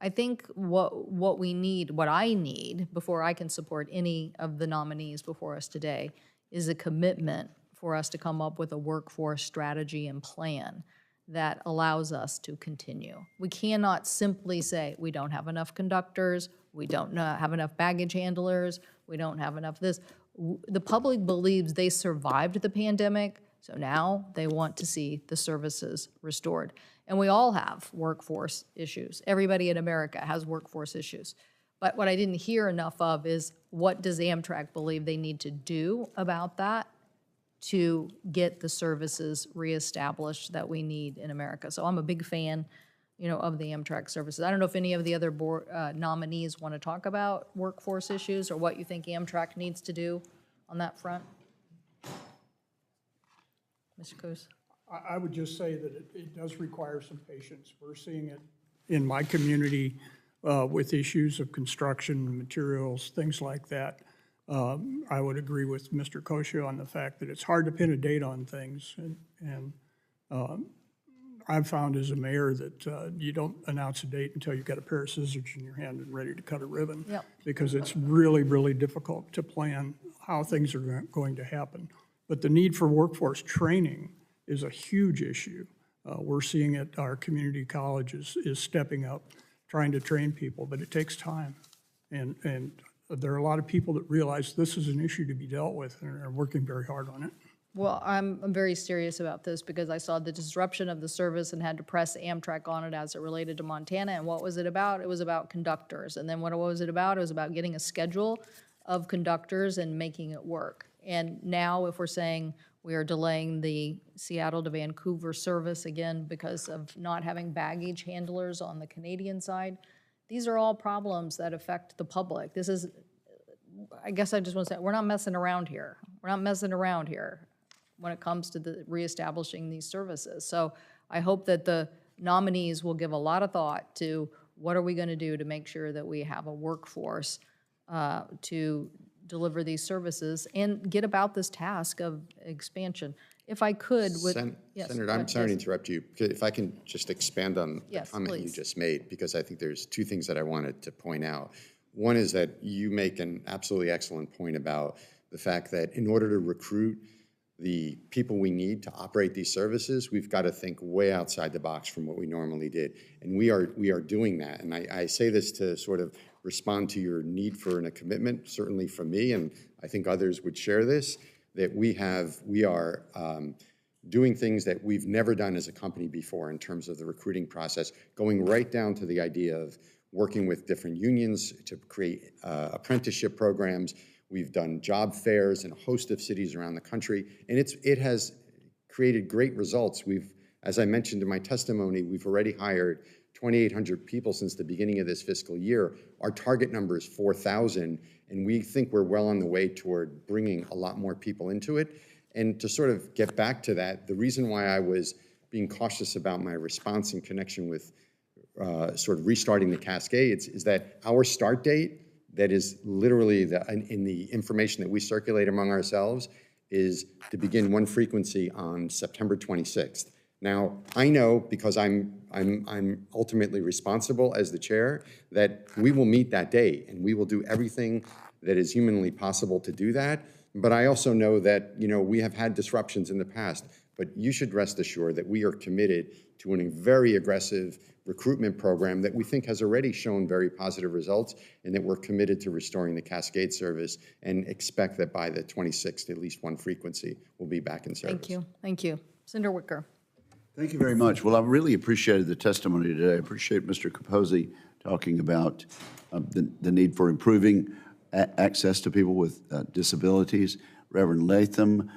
I think what we need, what I need before I can support any of the nominees before us today is a commitment for us to come up with a workforce strategy and plan that allows us to continue. We cannot simply say we don't have enough conductors, we don't have enough baggage handlers, we don't have enough this. The public believes they survived the pandemic, so now they want to see the services restored. And we all have workforce issues. Everybody in America has workforce issues. But what I didn't hear enough of is what does Amtrak believe they need to do about that to get the services reestablished that we need in America. So I'm a big fan, of the Amtrak services. I don't know if any of the other board nominees want to talk about workforce issues or what you think Amtrak needs to do on that front. Mr. Coase? I would just say that it does require some patience. We're seeing it in my community with issues of construction, materials, things like that. I would agree with Mr. Kosha on the fact that it's hard to pin a date on things. And I've found as a mayor that you don't announce a date until you've got a pair of scissors in your hand and ready to cut a ribbon. Yep. Because it's really, really difficult to plan how things are going to happen. But the need for workforce training is a huge issue. We're seeing it, our community colleges is stepping up, trying to train people, but it takes time. And there are a lot of people that realize this is an issue to be dealt with and are working very hard on it. Well, I'm very serious about this because I saw the disruption of the service and had to press Amtrak on it as it related to Montana. And what was it about? It was about conductors. And then what was it about? It was about getting a schedule of conductors and making it work. And now if we're saying we are delaying the Seattle to Vancouver service again because of not having baggage handlers on the Canadian side, these are all problems that affect the public. This is, I guess I just want to say, we're not messing around here. We're not messing around here when it comes to the reestablishing these services. So I hope that the nominees will give a lot of thought to what are we going to do to make sure that we have a workforce to deliver these services and get about this task of expansion. If I could, yes, Senator, go I'm ahead, sorry to yes. interrupt you. If I can just expand on the Yes, comment you please. just made, because I think there's two things that I wanted to point out. One is that you make an absolutely excellent point about the fact that in order to recruit the people we need to operate these services, we've got to think way outside the box from what we normally did. And we are doing that. And I say this to sort of respond to your need for and a commitment, certainly from me, and I think others would share this, that we are doing things that we've never done as a company before in terms of the recruiting process, going right down to the idea of working with different unions to create apprenticeship programs. We've done job fairs in a host of cities around the country, and it has created great results. As I mentioned in my testimony, we've already hired 2,800 people since the beginning of this fiscal year. Our target number is 4,000, and we think we're well on the way toward bringing a lot more people into it. And to sort of get back to that, the reason why I was being cautious about my response in connection with sort of restarting the cascades is that our start date, that is literally in the information that we circulate among ourselves, is to begin one frequency on September 26th. Now, I know, because I'm ultimately responsible as the chair, that we will meet that date, and we will do everything that is humanly possible to do that. But I also know that, we have had disruptions in the past, but you should rest assured that we are committed to a very aggressive recruitment program that we think has already shown very positive results, and that we're committed to restoring the Cascade service and expect that by the 26th, at least one frequency will be back in service. Thank you. Thank you. Senator Wicker. Thank you very much. Well, I really appreciated the testimony today. I appreciate Mr. Capozzi talking about the need for improving access to people with disabilities. Reverend Latham,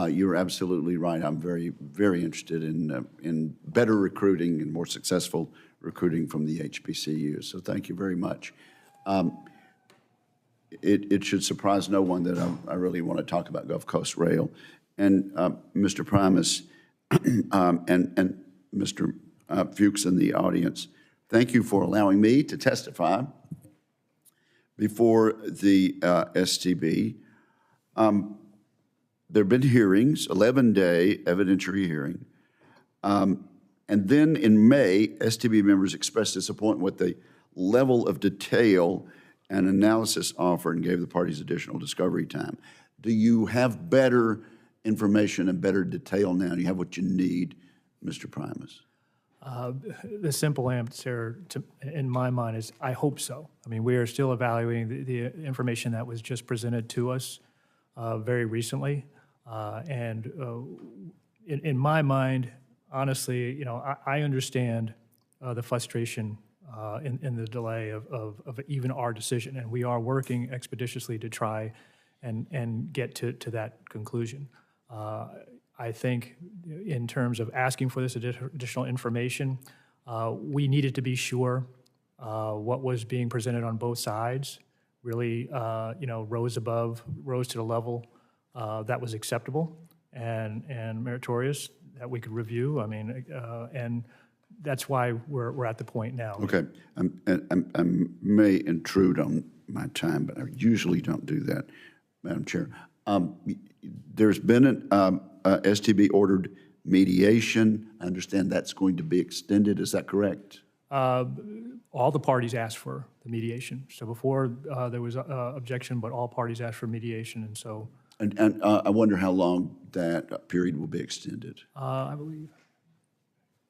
you're absolutely right. I'm very, very interested in better recruiting and more successful recruiting from the HBCUs. So thank you very much. It should surprise no one that I really want to talk about Gulf Coast Rail. And Mr. Primus and Mr. Fuchs in the audience, thank you for allowing me to testify before the STB. There have been hearings, 11-day evidentiary hearing. And then in May, STB members expressed disappointment with the level of detail and analysis offered and gave the parties additional discovery time. Do you have better information and better detail now? Do you have what you need, Mr. Primus? The simple answer in my mind is I hope so. I mean, we are still evaluating the information that was just presented to us very recently. And in my mind, honestly, I understand the frustration in the delay of even our decision, and we are working expeditiously to try and get to that conclusion. I think in terms of asking for this additional information, we needed to be sure what was being presented on both sides really, rose to the level that was acceptable and meritorious that we could review. I mean, and that's why we're at the point now. Okay, I may intrude on my time, but I usually don't do that, Madam Chair. There's been an STB-ordered mediation. I understand that's going to be extended. Is that correct? All the parties asked for the mediation. So before there was objection, but all parties asked for mediation, and so. And I wonder how long that period will be extended. I believe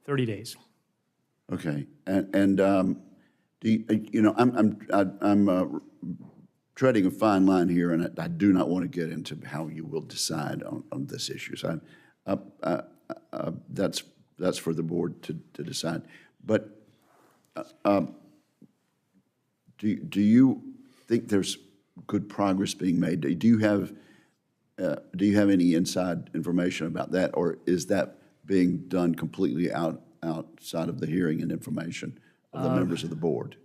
30 days. Okay, and do you, I'm treading a fine line here, and I do not want to get into how you will decide on this issue. So that's for the board to decide. But do you think there's good progress being made? Do you have any inside information about that, or is that being done completely outside of the hearing and information of the members of the board?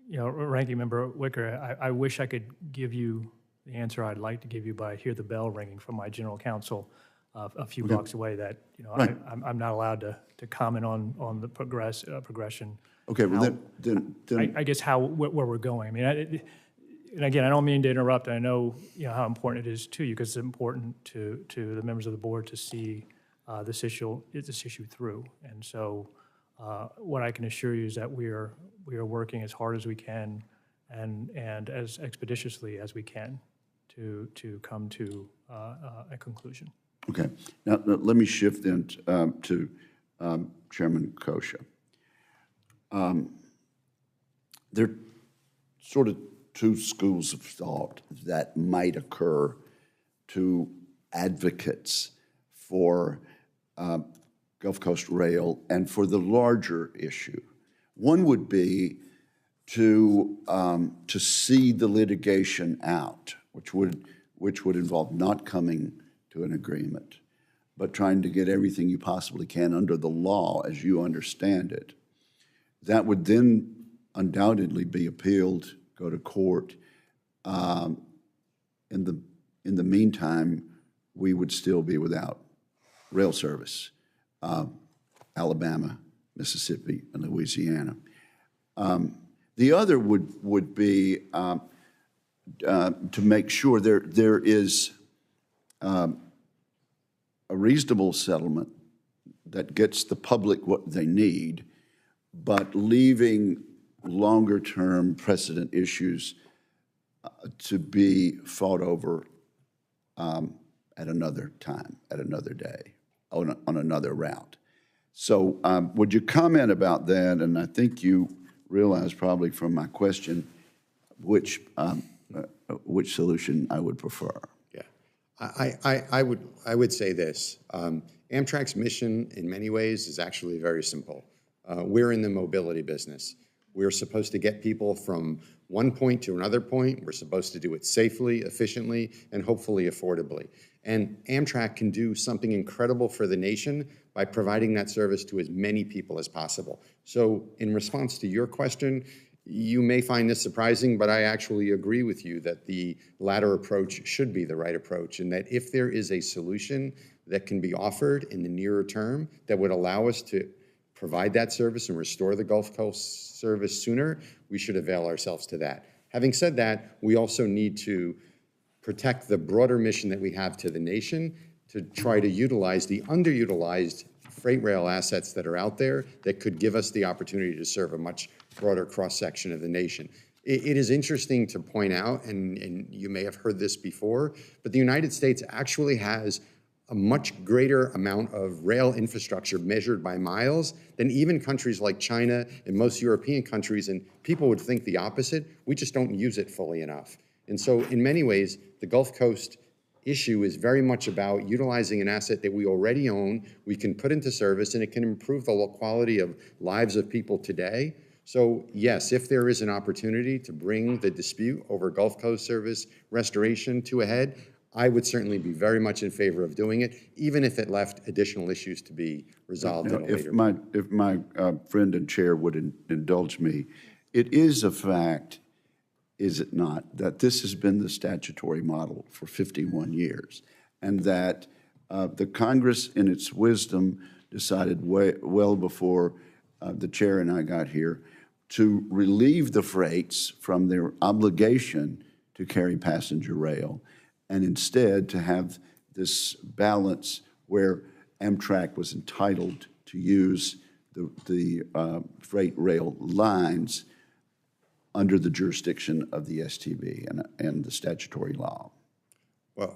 You know, Ranking Member Wicker, I wish I could give you the answer I'd like to give you, but I hear the bell ringing from my general counsel a few blocks away that, you know, Right. I'm not allowed to comment on the progression. Okay, well, then I guess where we're going. I mean, and again, I don't mean to interrupt. I know, you know, how important it is to you, because it's important to the members of the board to see this issue through. And so what I can assure you is that we are working as hard as we can and as expeditiously as we can to come to a conclusion. Okay. Now, let me shift then to Chairman Kosha. There are sort of two schools of thought that might occur to advocates for Gulf Coast Rail and for the larger issue. One would be to see the litigation out, which would involve not coming to an agreement, but trying to get everything you possibly can under the law as you understand it. That would then undoubtedly be appealed, go to court. In the meantime, we would still be without rail service, Alabama, Mississippi, and Louisiana. The other would be to make sure there is a reasonable settlement that gets the public what they need, but leaving longer-term precedent issues to be fought over at another time, at another day, on another route. So would you comment about that? And I think you realize probably from my question which solution I would prefer. Yeah, I would say this. Amtrak's mission in many ways is actually very simple. We're in the mobility business. We're supposed to get people from one point to another point. We're supposed to do it safely, efficiently, and hopefully affordably. And Amtrak can do something incredible for the nation by providing that service to as many people as possible. So in response to your question, you may find this surprising, but I actually agree with you that the latter approach should be the right approach, and that if there is a solution that can be offered in the nearer term that would allow us to provide that service and restore the Gulf Coast service sooner, we should avail ourselves to that. Having said that, we also need to protect the broader mission that we have to the nation to try to utilize the underutilized freight rail assets that are out there that could give us the opportunity to serve a much broader cross-section of the nation. It is interesting to point out, and you may have heard this before, but the United States actually has a much greater amount of rail infrastructure measured by miles than even countries like China and most European countries, and people would think the opposite. We just don't use it fully enough. And so in many ways, the Gulf Coast issue is very much about utilizing an asset that we already own, we can put into service, and it can improve the quality of lives of people today. So yes, if there is an opportunity to bring the dispute over Gulf Coast service restoration to a head, I would certainly be very much in favor of doing it, even if it left additional issues to be resolved at a later point. If my friend and chair would indulge me, it is a fact, is it not, that this has been the statutory model for 51 years, and that the Congress, in its wisdom, decided well before the chair and I got here to relieve the freights from their obligation to carry passenger rail, and instead to have this balance where Amtrak was entitled to use the freight rail lines under the jurisdiction of the STB and the statutory law. Well,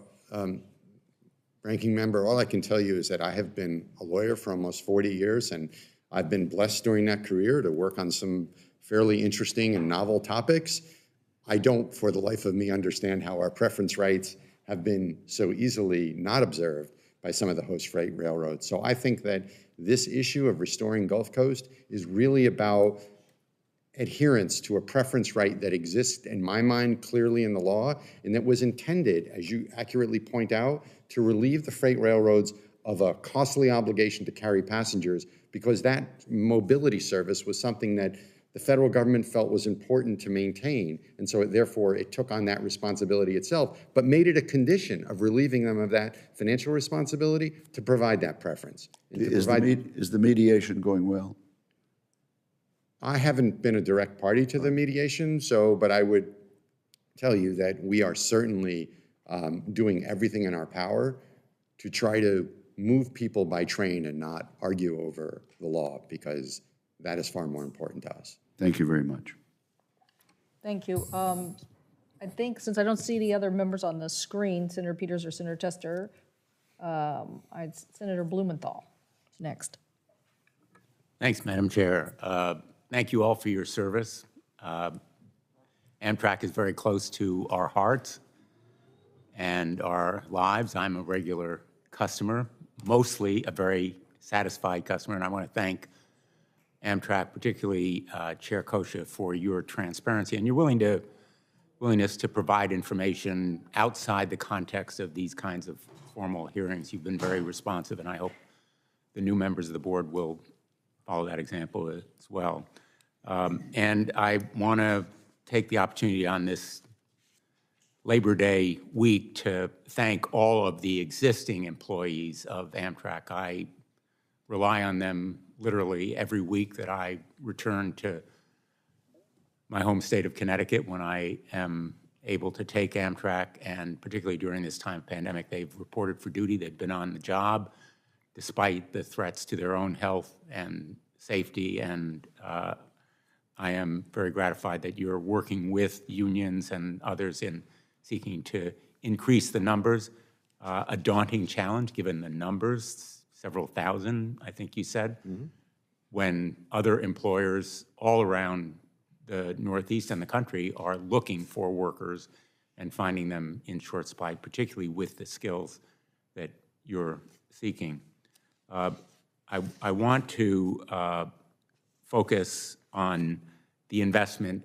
Ranking Member, all I can tell you is that I have been a lawyer for almost 40 years, and I've been blessed during that career to work on some fairly interesting and novel topics. I don't, for the life of me, understand how our preference rights have been so easily not observed by some of the host freight railroads. So I think that this issue of restoring Gulf Coast is really about adherence to a preference right that exists, in my mind, clearly in the law, and that was intended, as you accurately point out, to relieve the freight railroads of a costly obligation to carry passengers, because that mobility service was something that the federal government felt was important to maintain. And so therefore it took on that responsibility itself, but made it a condition of relieving them of that financial responsibility to provide that preference. And to Is the mediation going well? I haven't been a direct party to the mediation, but I would tell you that we are certainly doing everything in our power to try to move people by train and not argue over the law, because that is far more important to us. Thank you very much. Thank you. I think since I don't see the other members on the screen, Senator Peters or Senator Tester, Senator Blumenthal is next. Thanks, Madam Chair. Thank you all for your service. Amtrak is very close to our hearts and our lives. I'm a regular customer, mostly a very satisfied customer, and I want to thank Amtrak, particularly Chair Kosha, for your transparency and your willingness to provide information outside the context of these kinds of formal hearings. You've been very responsive, and I hope the new members of the board will follow that example as well. And I want to take the opportunity on this Labor Day week to thank all of the existing employees of Amtrak. I rely on them literally every week that I return to my home state of Connecticut when I am able to take Amtrak, and particularly during this time of pandemic, they've reported for duty. They've been on the job despite the threats to their own health and safety, and I am very gratified that you're working with unions and others in seeking to increase the numbers. A daunting challenge given the numbers, several thousand, I think you said, when other employers all around the Northeast and the country are looking for workers and finding them in short supply, particularly with the skills that you're seeking. I want to focus on the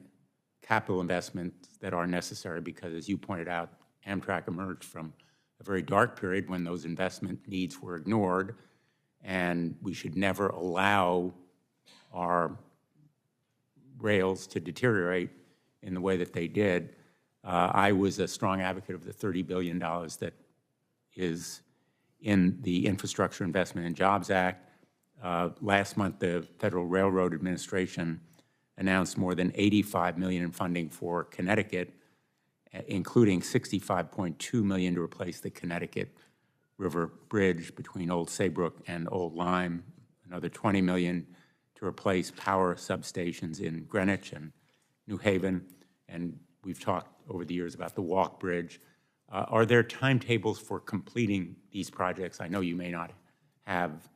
capital investments that are necessary, because as you pointed out, Amtrak emerged from a very dark period when those investment needs were ignored, and we should never allow our rails to deteriorate in the way that they did. I was a strong advocate of the $30 billion that is in the Infrastructure Investment and Jobs Act. Last month, the Federal Railroad Administration announced more than $85 million in funding for Connecticut, including $65.2 million to replace the Connecticut River Bridge between Old Saybrook and Old Lyme, another $20 million to replace power substations in Greenwich and New Haven, and we've talked over the years about the Walk Bridge. Are there timetables for completing these projects? I know you may not have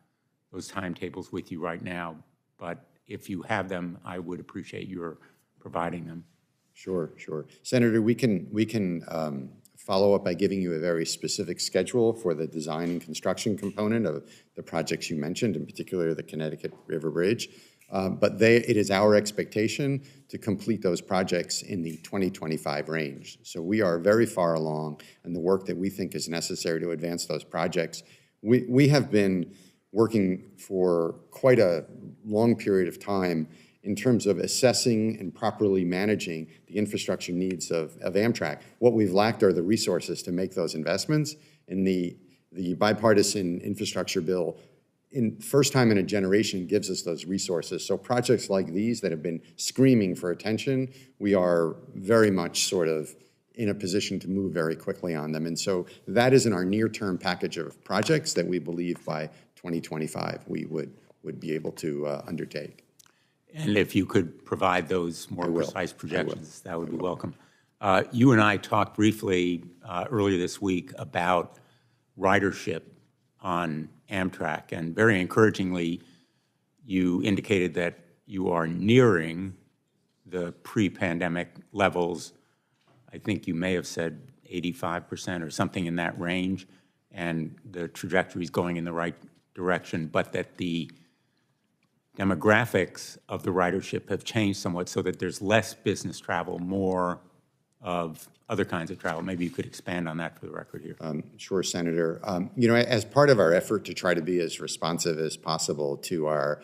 those timetables with you right now, but if you have them, I would appreciate your providing them. Sure. Senator, we can follow up by giving you a very specific schedule for the design and construction component of the projects you mentioned, in particular the Connecticut River Bridge. But it is our expectation to complete those projects in the 2025 range. So we are very far along in the work that we think is necessary to advance those projects. We have been working for quite a long period of time in terms of assessing and properly managing the infrastructure needs of Amtrak. What we've lacked are the resources to make those investments, and the bipartisan infrastructure bill, first time in a generation, gives us those resources. So projects like these that have been screaming for attention, we are very much sort of in a position to move very quickly on them. And so that is in our near-term package of projects that we believe by 2025 we would be able to undertake. And if you could provide those more precise projections, that would be welcome. You and I talked briefly earlier this week about ridership on Amtrak, and very encouragingly, you indicated that you are nearing the pre-pandemic levels I think you may have said 85% or something in that range, and the trajectory is going in the right direction, but that the demographics of the ridership have changed somewhat so that there's less business travel, more of other kinds of travel. Maybe you could expand on that for the record here. Sure, Senator. As part of our effort to try to be as responsive as possible to our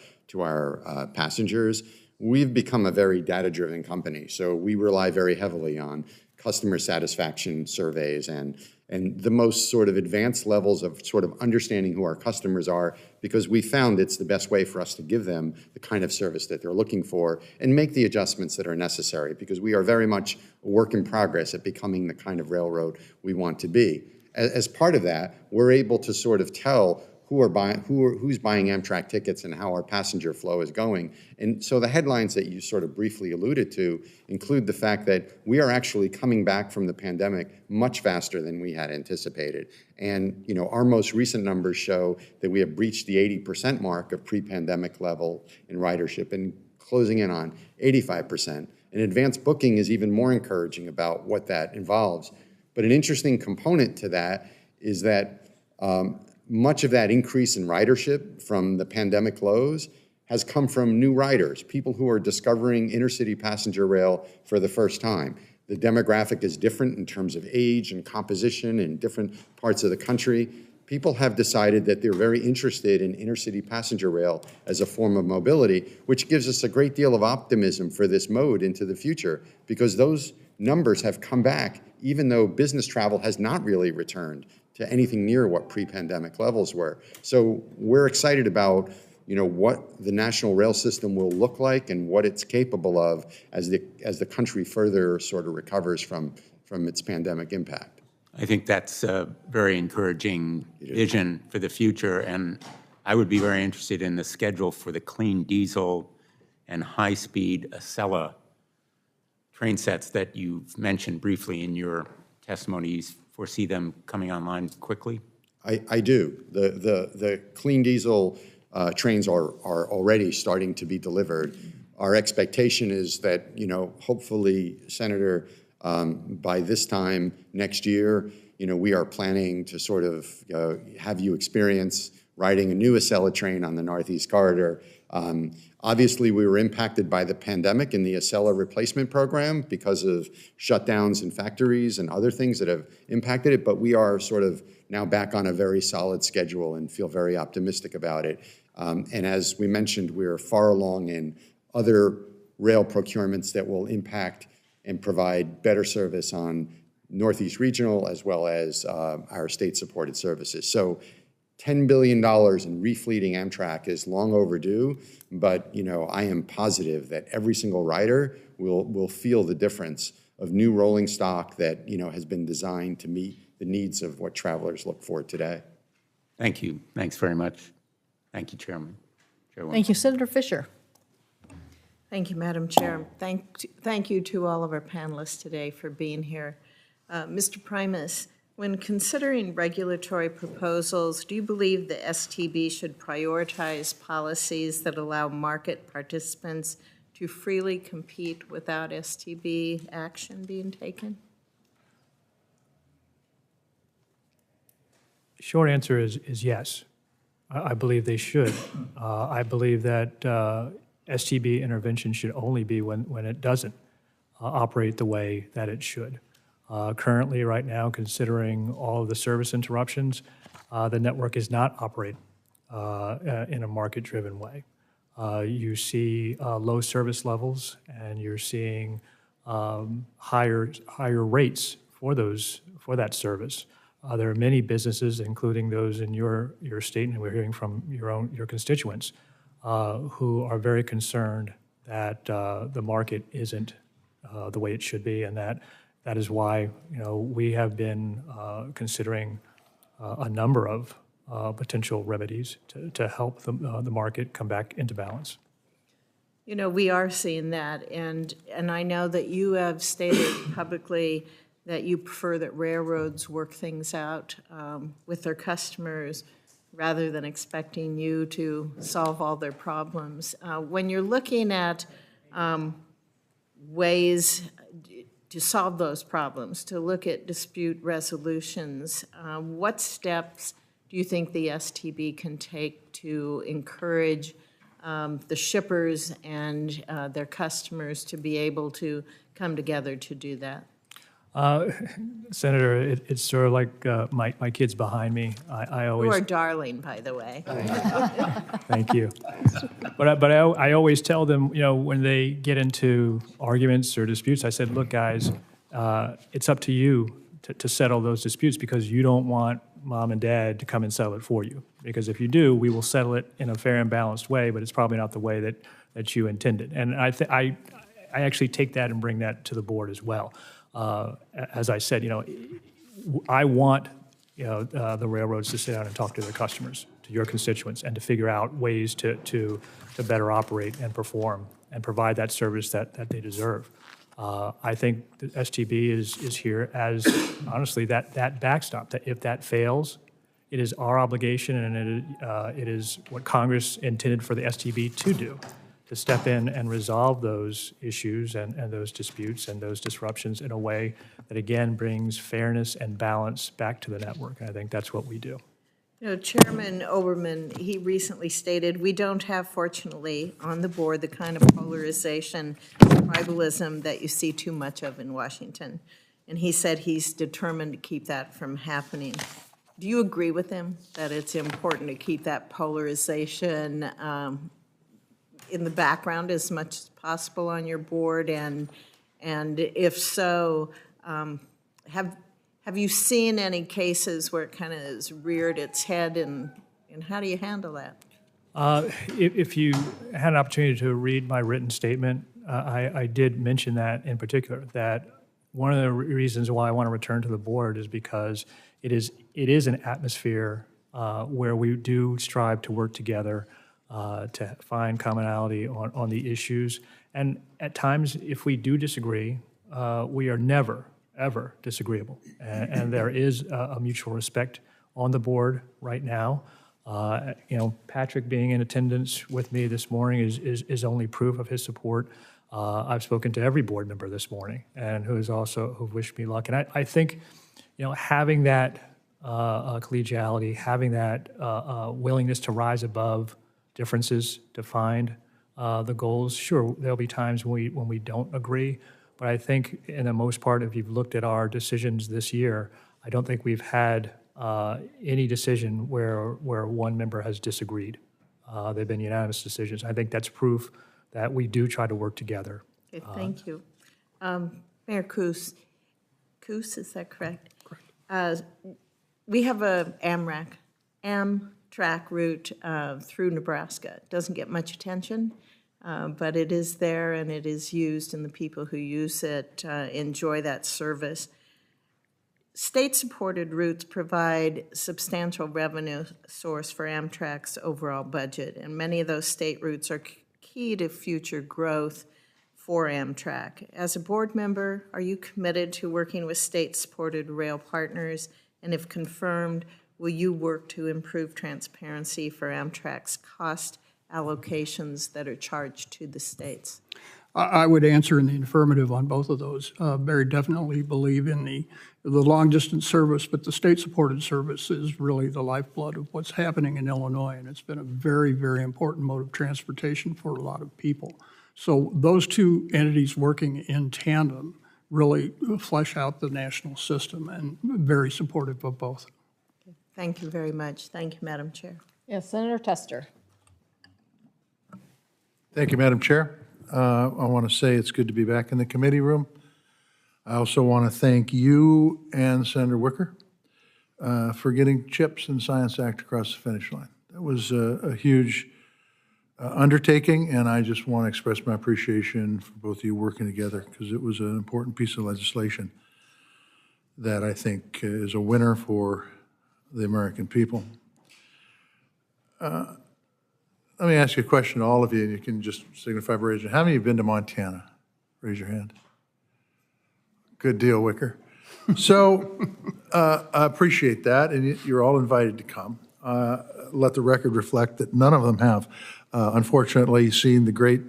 passengers, we've become a very data-driven company. So we rely very heavily on customer satisfaction surveys and the most sort of advanced levels of sort of understanding who our customers are, because we found it's the best way for us to give them the kind of service that they're looking for and make the adjustments that are necessary, because we are very much a work in progress at becoming the kind of railroad we want to be. As part of that, we're able to sort of tell who's buying Amtrak tickets and how our passenger flow is going. And so the headlines that you sort of briefly alluded to include the fact that we are actually coming back from the pandemic much faster than we had anticipated. And our most recent numbers show that we have breached the 80% mark of pre-pandemic level in ridership and closing in on 85%. And advanced booking is even more encouraging about what that involves. But an interesting component to that is that much of that increase in ridership from the pandemic lows has come from new riders, people who are discovering intercity passenger rail for the first time. The demographic is different in terms of age and composition in different parts of the country. People have decided that they're very interested in intercity passenger rail as a form of mobility, which gives us a great deal of optimism for this mode into the future, because those numbers have come back even though business travel has not really returned to anything near what pre-pandemic levels were. So we're excited about what the national rail system will look like and what it's capable of as the country further sort of recovers from its pandemic impact. I think that's a very encouraging vision for the future, and I would be very interested in the schedule for the clean diesel and high-speed Acela train sets that you've mentioned briefly in your testimony. You foresee them coming online quickly? I do. The clean diesel trains are already starting to be delivered. Our expectation is that, hopefully, Senator, by this time next year, we are planning to sort of have you experience riding a new Acela train on the Northeast Corridor. Obviously, we were impacted by the pandemic in the Acela replacement program because of shutdowns in factories and other things that have impacted it, but we are sort of now back on a very solid schedule and feel very optimistic about it. And as we mentioned, we're far along in other rail procurements that will impact and provide better service on Northeast Regional as well as our state-supported services. So $10 billion in refleeting Amtrak is long overdue, but I am positive that every single rider will feel the difference of new rolling stock that has been designed to meet the needs of what travelers look for today. Thank you. Thanks very much. Thank you, Chairman. Thank you, Senator Fisher. Thank you, Madam Chair. Thank you to all of our panelists today for being here. Mr. Primus, when considering regulatory proposals, do you believe the STB should prioritize policies that allow market participants to freely compete without STB action being taken? Short answer is yes. I believe they should. I believe that STB intervention should only be when it doesn't operate the way that it should. Currently, right now, considering all of the service interruptions, the network is not operating in a market-driven way. You see low service levels, and you're seeing higher rates for that service. There are many businesses, including those in your state, and we're hearing from your constituents, who are very concerned that the market isn't the way it should be, and that is why we have been considering a number of potential remedies to help the market come back into balance. We are seeing that, and I know that you have stated publicly that you prefer that railroads work things out with their customers rather than expecting you to solve all their problems. When you're looking at ways, to solve those problems, to look at dispute resolutions. What steps do you think the STB can take to encourage the shippers and their customers to be able to come together to do that? Senator, it's sort of like my kids behind me. I You always are darling, by the way. thank you. But I always tell them, when they get into arguments or disputes, I said, look, guys, it's up to you to settle those disputes because you don't want mom and dad to come and settle it for you. Because if you do, we will settle it in a fair and balanced way, but it's probably not the way that you intended. And I actually take that and bring that to the board as well. As I said, I want the railroads to sit down and talk to their customers, to your constituents, and to figure out ways to better operate and perform and provide that service that they deserve. I think the STB is here as, honestly, that backstop, that if that fails, it is our obligation and it is what Congress intended for the STB to do, to step in and resolve those issues and those disputes and those disruptions in a way that, again, brings fairness and balance back to the network. And I think that's what we do. Chairman Oberman, he recently stated, we don't have, fortunately, on the board the kind of polarization, tribalism that you see too much of in Washington. And he said he's determined to keep that from happening. Do you agree with him that it's important to keep that polarization in the background as much as possible on your board? And if so, have you seen any cases where it kind of has reared its head, and how do you handle that? If you had an opportunity to read my written statement, I did mention that in particular, that one of the reasons why I want to return to the board is because it is an atmosphere where we do strive to work together to find commonality on the issues. And at times, if we do disagree, we are never, ever disagreeable. And there is a mutual respect on the board right now. Patrick being in attendance with me this morning is only proof of his support. I've spoken to every board member this morning and who wished me luck. And I think, having that collegiality, having that willingness to rise above differences to find the goals. Sure, there'll be times when we don't agree, but I think in the most part, if you've looked at our decisions this year, I don't think we've had any decision where one member has disagreed. They've been unanimous decisions. I think that's proof that we do try to work together. Okay, thank you. Mayor Coos, is that correct? Correct. We have a Amtrak route through Nebraska. It doesn't get much attention, but it is there and it is used, and the people who use it enjoy that service. State-supported routes provide substantial revenue source for Amtrak's overall budget, and many of those state routes are key to future growth for Amtrak. As a board member, are you committed to working with state-supported rail partners? And if confirmed, will you work to improve transparency for Amtrak's cost allocations that are charged to the states? I would answer in the affirmative on both of those. Very definitely believe in the long-distance service, but the state-supported service is really the lifeblood of what's happening in Illinois, and it's been a very, very important mode of transportation for a lot of people. So those two entities working in tandem really flesh out the national system, and very supportive of both. Thank you very much. Thank you, Madam Chair. Yes, Senator Tester. Thank you, Madam Chair. I want to say it's good to be back in the committee room. I also want to thank you and Senator Wicker for getting CHIPS and Science Act across the finish line. That was a huge undertaking, and I just want to express my appreciation for both of you working together, because it was an important piece of legislation that I think is a winner for the American people. Let me ask you a question to all of you, and you can just signify by raising your hand. How many of you have been to Montana? Raise your hand. Good deal, Wicker. So I appreciate that, and you're all invited to come. Let the record reflect that none of them have, unfortunately, seen the great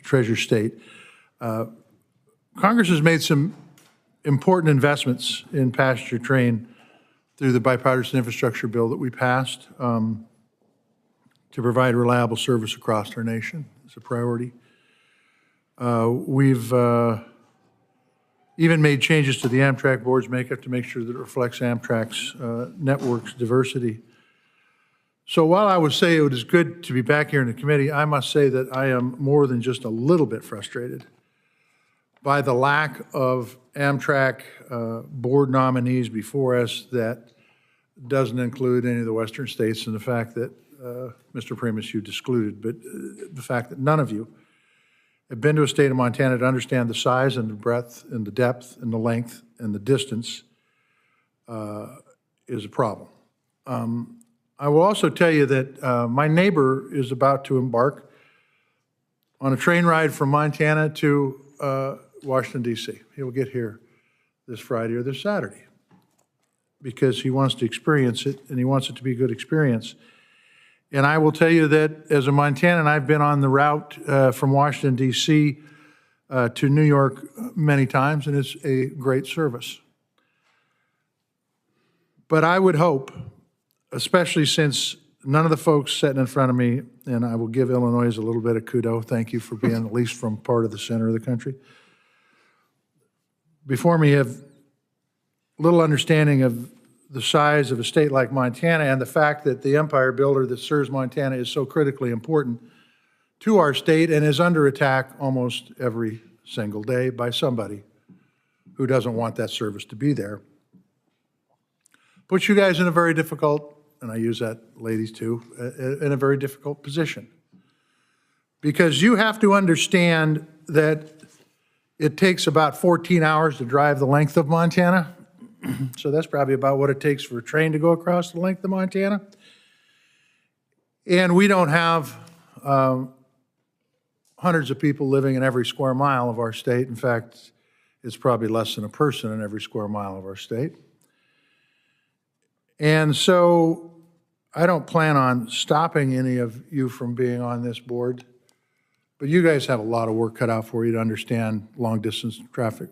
Treasure State. Congress has made some important investments in passenger train through the bipartisan infrastructure bill that we passed to provide reliable service across our nation. It's a priority. We've even made changes to the Amtrak board's makeup to make sure that it reflects Amtrak's network's diversity. So while I would say it is good to be back here in the committee, I must say that I am more than just a little bit frustrated by the lack of Amtrak board nominees before us that doesn't include any of the western states, and the fact that, Mr. Primus, you excluded, but the fact that none of you have been to a state of Montana to understand the size and the breadth and the depth and the length and the distance is a problem. I will also tell you that my neighbor is about to embark on a train ride from Montana to Washington, D.C. He will get here this Friday or this Saturday because he wants to experience it, and he wants it to be a good experience. And I will tell you that as a Montanan, I've been on the route from Washington, D.C. To New York many times, and it's a great service. But I would hope, especially since none of the folks sitting in front of me, and I will give Illinois a little bit of kudos, thank you for being at least from part of the center of the country, before me have little understanding of the size of a state like Montana and the fact that the empire builder that serves Montana is so critically important to our state and is under attack almost every single day by somebody who doesn't want that service to be there. Puts you guys in a very difficult, and I use that, ladies too, in a very difficult position. Because you have to understand that it takes about 14 hours to drive the length of Montana. So that's probably about what it takes for a train to go across the length of Montana. And we don't have hundreds of people living in every square mile of our state. In fact, it's probably less than a person in every square mile of our state. And so I don't plan on stopping any of you from being on this board, but you guys have a lot of work cut out for you to understand long-distance traffic.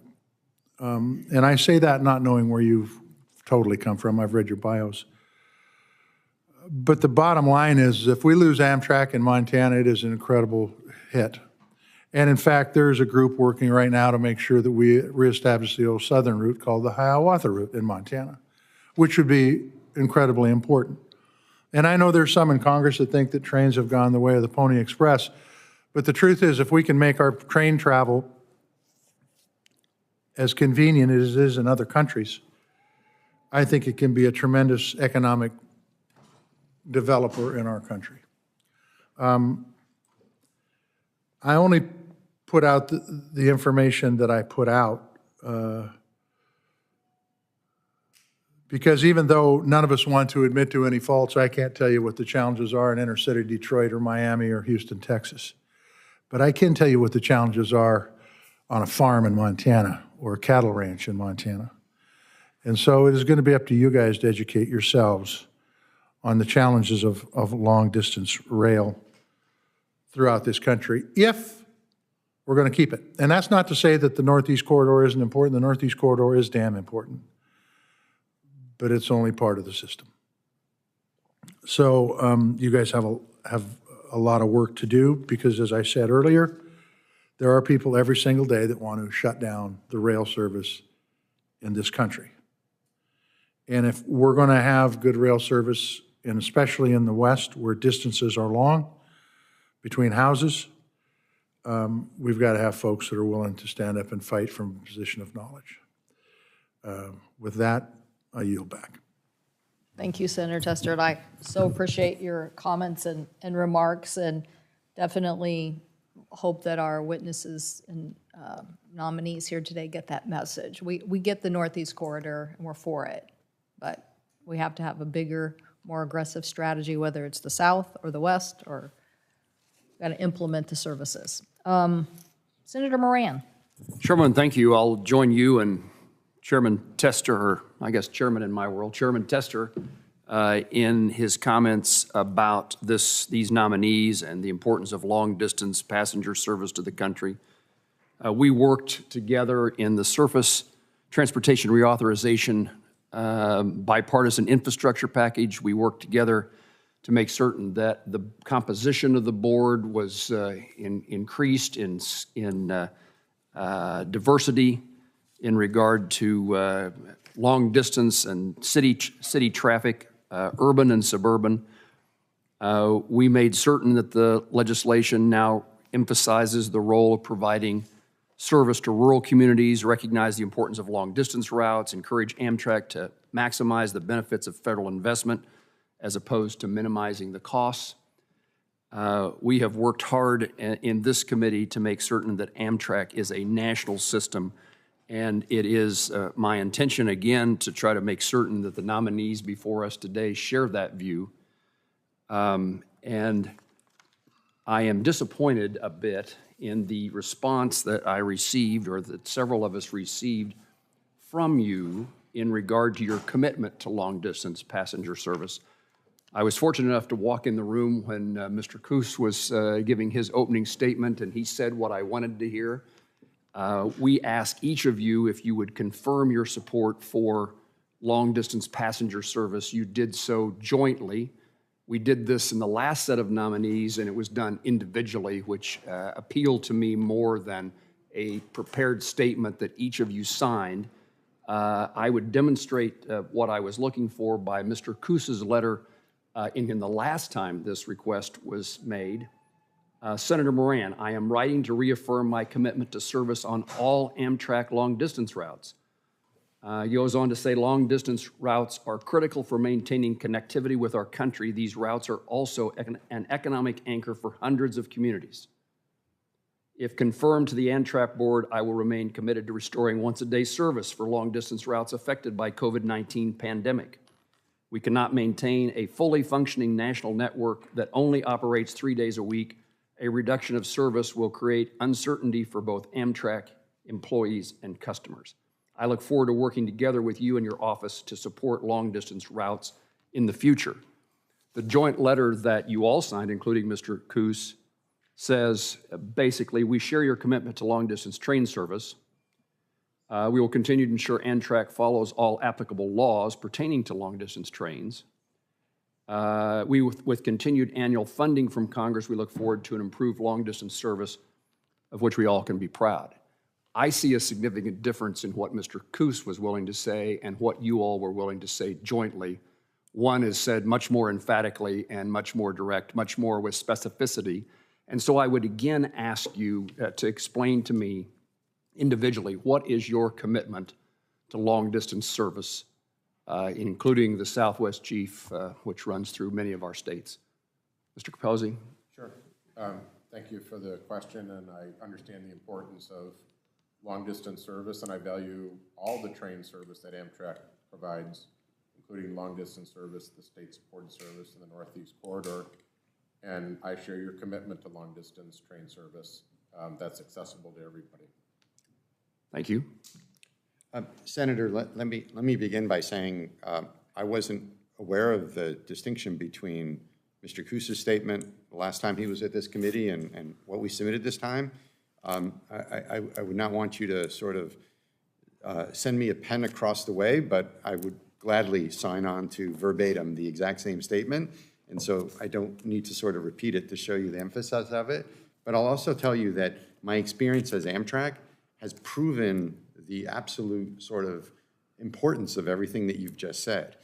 And I say that not knowing where you've totally come from. I've read your bios. But the bottom line is, if we lose Amtrak in Montana, it is an incredible hit. And in fact, there's a group working right now to make sure that we reestablish the old southern route called the Hiawatha route in Montana, which would be incredibly important. And I know there's some in Congress that think that trains have gone the way of the Pony Express, but the truth is, if we can make our train travel as convenient as it is in other countries, I think it can be a tremendous economic developer in our country. I only put out the information that I put out because even though none of us want to admit to any faults, I can't tell you what the challenges are in inner city Detroit or Miami or Houston, Texas. But I can tell you what the challenges are on a farm in Montana or a cattle ranch in Montana. And so it is going to be up to you guys to educate yourselves on the challenges of long-distance rail throughout this country, if we're going to keep it. And that's not to say that the Northeast Corridor isn't important. The Northeast Corridor is damn important, but it's only part of the system. So you guys have a lot of work to do because, as I said earlier, there are people every single day that want to shut down the rail service in this country. And if we're going to have good rail service, and especially in the West where distances are long between houses, we've got to have folks that are willing to stand up and fight from a position of knowledge. With that, I yield back. Thank you, Senator Tester. And I so appreciate your comments and remarks, and definitely hope that our witnesses and nominees here today get that message. We get the Northeast Corridor, and we're for it, but we have to have a bigger, more aggressive strategy, whether it's the South or the West, or got to implement the services. Senator Moran. Chairman, thank you. I'll join you and Chairman Tester, or I guess Chairman in my world, Chairman Tester, in his comments about these nominees and the importance of long-distance passenger service to the country. We worked together in the Surface Transportation Reauthorization bipartisan infrastructure package. We worked together to make certain that the composition of the board was increased in diversity in regard to long distance and city traffic, urban and suburban. We made certain that the legislation now emphasizes the role of providing service to rural communities, recognize the importance of long-distance routes, encourage Amtrak to maximize the benefits of federal investment as opposed to minimizing the costs. We have worked hard in this committee to make certain that Amtrak is a national system, and it is my intention, again, to try to make certain that the nominees before us today share that view. And I am disappointed a bit in the response that I received, or that several of us received from you in regard to your commitment to long-distance passenger service. I was fortunate enough to walk in the room when Mr. Coos was giving his opening statement, and he said what I wanted to hear. We ask each of you if you would confirm your support for long-distance passenger service. You did so jointly. We did this in the last set of nominees, and it was done individually, which appealed to me more than a prepared statement that each of you signed. I would demonstrate what I was looking for by Mr. Coos's letter in the last time this request was made. Senator Moran, I am writing to reaffirm my commitment to service on all Amtrak long-distance routes. He goes on to say long-distance routes are critical for maintaining connectivity with our country. These routes are also an economic anchor for hundreds of communities. If confirmed to the Amtrak board, I will remain committed to restoring once-a-day service for long-distance routes affected by COVID-19 pandemic. We cannot maintain a fully functioning national network that only operates 3 days a week. A reduction of service will create uncertainty for both Amtrak employees and customers. I look forward to working together with you and your office to support long-distance routes in the future. The joint letter that you all signed, including Mr. Coos, says basically, we share your commitment to long-distance train service. We will continue to ensure Amtrak follows all applicable laws pertaining to long-distance trains. With continued annual funding from Congress, we look forward to an improved long-distance service of which we all can be proud. I see a significant difference in what Mr. Coos was willing to say and what you all were willing to say jointly. One is said much more emphatically and much more direct, much more with specificity. And so I would again ask you to explain to me individually, what is your commitment to long-distance service, including the Southwest Chief, which runs through many of our states? Mr. Capozzi? Sure. Thank you for the question, and I understand the importance of long-distance service, and I value all the train service that Amtrak provides, including long-distance service, the state-supported service in the Northeast Corridor, and I share your commitment to long-distance train service that's accessible to everybody. Thank you. Senator, let me begin by saying I wasn't aware of the distinction between Mr. Coos's statement the last time he was at this committee and what we submitted this time. I would not want you to sort of send me a pen across the way, but I would gladly sign on to verbatim the exact same statement. And so I don't need to sort of repeat it to show you the emphasis of it. But I'll also tell you that my experience as Amtrak has proven the absolute sort of importance of everything that you've just said.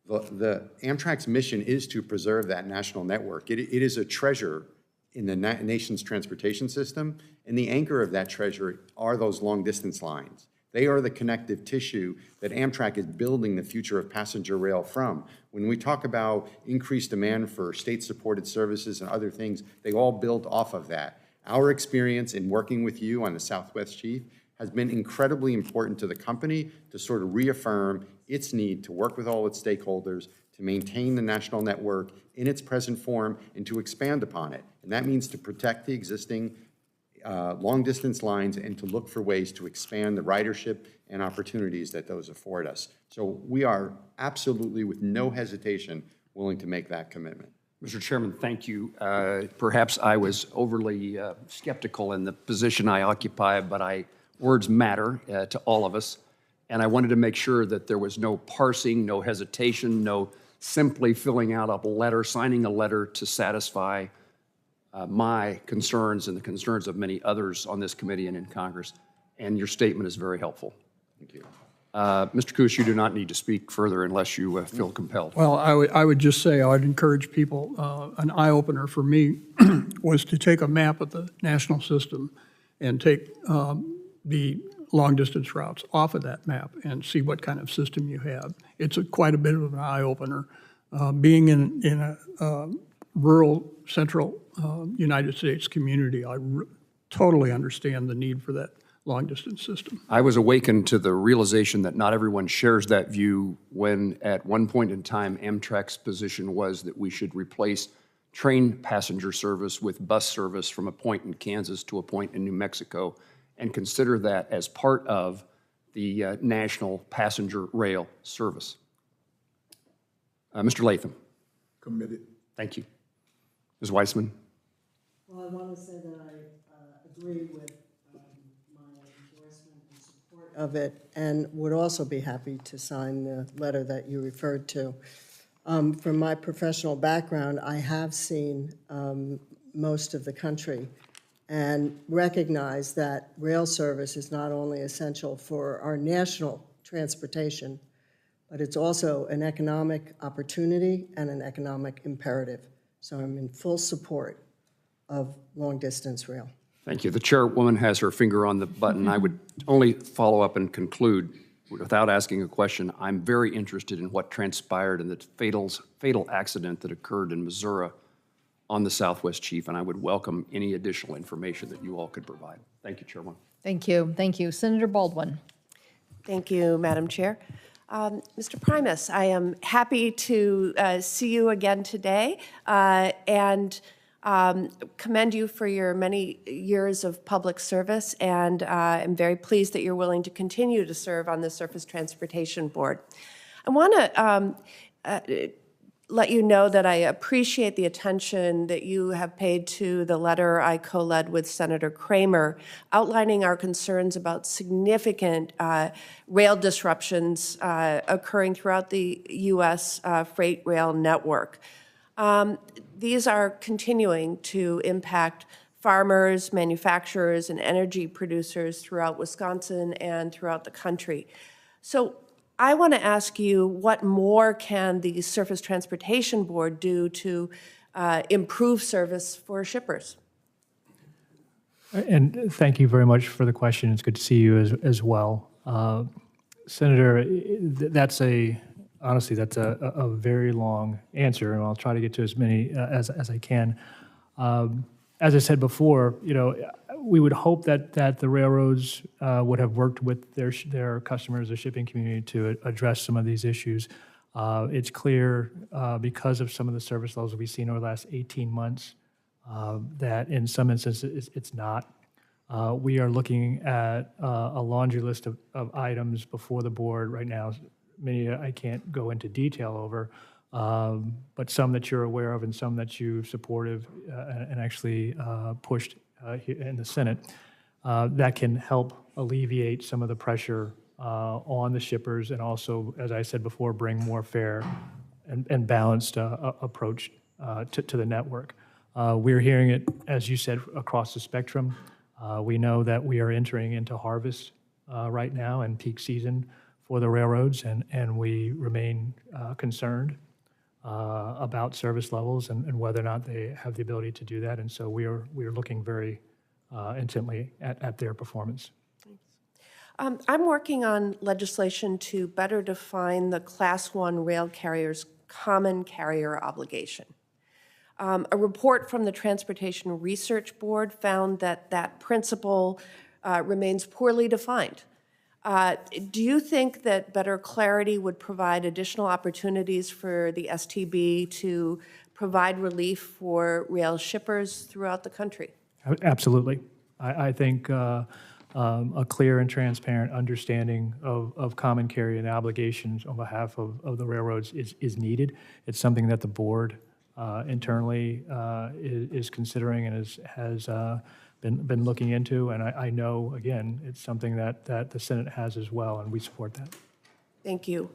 The Amtrak's mission is to preserve that national network. It is a treasure in the nation's transportation system, and the anchor of that treasure are those long-distance lines. They are the connective tissue that Amtrak is building the future of passenger rail from. When we talk about increased demand for state-supported services and other things, they all build off of that. Our experience in working with you on the Southwest Chief has been incredibly important to the company to sort of reaffirm its need to work with all its stakeholders to maintain the national network in its present form and to expand upon it. And that means to protect the existing long-distance lines and to look for ways to expand the ridership and opportunities that those afford us. So we are absolutely, with no hesitation, willing to make that commitment. Mr. Chairman, thank you. Perhaps I was overly skeptical in the position I occupy, but words matter to all of us. And I wanted to make sure that there was no parsing, no hesitation, no simply filling out a letter, signing a letter to satisfy my concerns and the concerns of many others on this committee and in Congress. And your statement is very helpful. Thank you. Mr. Coos, you do not need to speak further unless you feel compelled. Well, I would just say, I'd encourage people, an eye-opener for me was to take a map of the national system and take the long-distance routes off of that map and see what kind of system you have. It's quite a bit of an eye-opener. Being in a rural, central United States community, I totally understand the need for that long-distance system. I was awakened to the realization that not everyone shares that view when, at one point in time, Amtrak's position was that we should replace train passenger service with bus service from a point in Kansas to a point in New Mexico, and consider that as part of the national passenger rail service. Mr. Latham. Committed. Thank you. Ms. Weissman. Well, I want to say that I agree with my endorsement and support of it, and would also be happy to sign the letter that you referred to. From my professional background, I have seen most of the country and recognize that rail service is not only essential for our national transportation, but it's also an economic opportunity and an economic imperative. So I'm in full support of long-distance rail. Thank you. The chairwoman has her finger on the button. I would only follow up and conclude without asking a question. I'm very interested in what transpired in the fatal accident that occurred in Missouri on the Southwest Chief, and I would welcome any additional information that you all could provide. Thank you, Chairwoman. Thank you. Thank you. Senator Baldwin. Thank you, Madam Chair. Mr. Primus, I am happy to see you again today and commend you for your many years of public service, and I'm very pleased that you're willing to continue to serve on the Surface Transportation Board. I want to let you know that I appreciate the attention that you have paid to the letter I co-led with Senator Kramer, outlining our concerns about significant rail disruptions occurring throughout the U.S. freight rail network. These are continuing to impact farmers, manufacturers, and energy producers throughout Wisconsin and throughout the country. So I want to ask you, what more can the Surface Transportation Board do to improve service for shippers? And thank you very much for the question. It's good to see you as well. Senator, honestly, that's a very long answer, and I'll try to get to as many as I can. As I said before, we would hope that the railroads would have worked with their customers, the shipping community, to address some of these issues. It's clear because of some of the service levels we've seen over the last 18 months that in some instances it's not. We are looking at a laundry list of items before the board right now. Many I can't go into detail over, but some that you're aware of and some that you supported and actually pushed here in the Senate that can help alleviate some of the pressure on the shippers, and also, as I said before, bring more fair and balanced approach to the network. We're hearing it, as you said, across the spectrum. We know that we are entering into harvest right now and peak season for the railroads, and we remain concerned about service levels and whether or not they have the ability to do that. And so we are looking very intently at their performance. I'm working on legislation to better define the Class 1 rail carrier's common carrier obligation. A report from the Transportation Research Board found that principle remains poorly defined. Do you think that better clarity would provide additional opportunities for the STB to provide relief for rail shippers throughout the country? Absolutely. I think a clear and transparent understanding of common carrier and obligations on behalf of the railroads is needed. It's something that the board internally is considering and has been looking into. And I know, again, it's something that the Senate has as well, and we support that. Thank you.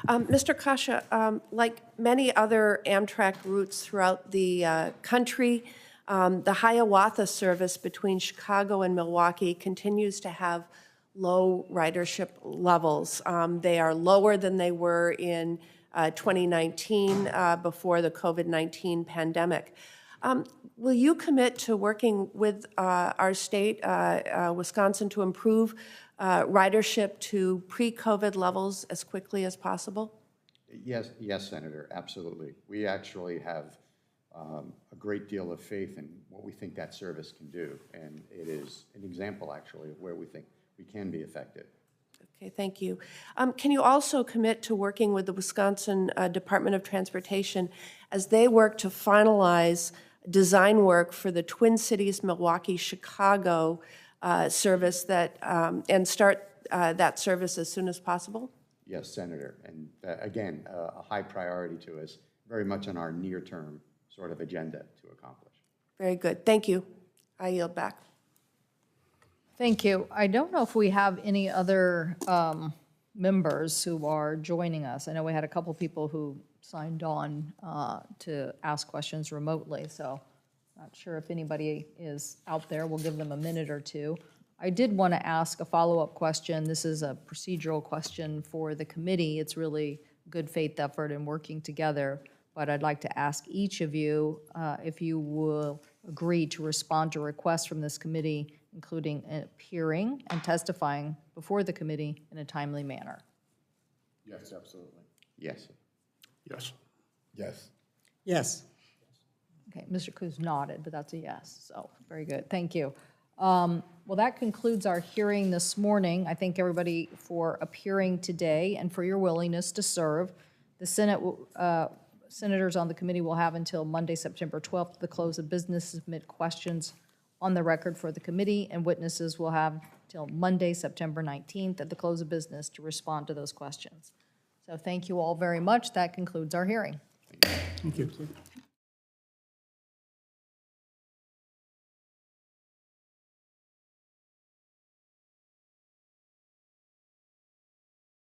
Mr. Kasha, like many other Amtrak routes throughout the country, the Hiawatha service between Chicago and Milwaukee continues to have low ridership levels. They are lower than they were in 2019 before the COVID-19 pandemic. Will you commit to working with our state, Wisconsin, to improve ridership to pre-COVID levels as quickly as possible? Yes, Senator, absolutely. We actually have a great deal of faith in what we think that service can do, and it is an example, actually, of where we think we can be effective. Okay, thank you. Can you also commit to working with the Wisconsin Department of Transportation as they work to finalize design work for the Twin Cities, Milwaukee, Chicago service that, and start that service as soon as possible? Yes, Senator. And again, a high priority to us, very much on our near-term sort of agenda to accomplish. Very good. Thank you. I yield back. Thank you. I don't know if we have any other members who are joining us. I know we had a couple people who signed on to ask questions remotely, so not sure if anybody is out there. We'll give them a minute or two. I did want to ask a follow-up question. This is a procedural question for the committee. It's really good faith effort in working together, but I'd like to ask each of you if you will agree to respond to requests from this committee, including appearing and testifying before the committee in a timely manner. Yes, absolutely. Yes. Yes. Yes. Yes. Okay, Mr. Coos nodded, but that's a yes, so very good, thank you. Well, that concludes our hearing this morning. I thank everybody for appearing today and for your willingness to serve. The senators on the committee will have until Monday, September 12th, the close of business, to submit questions on the record for the committee, and witnesses will have till Monday, September 19th, at the close of business to respond to those questions. So thank you all very much. That concludes our hearing. Thank you.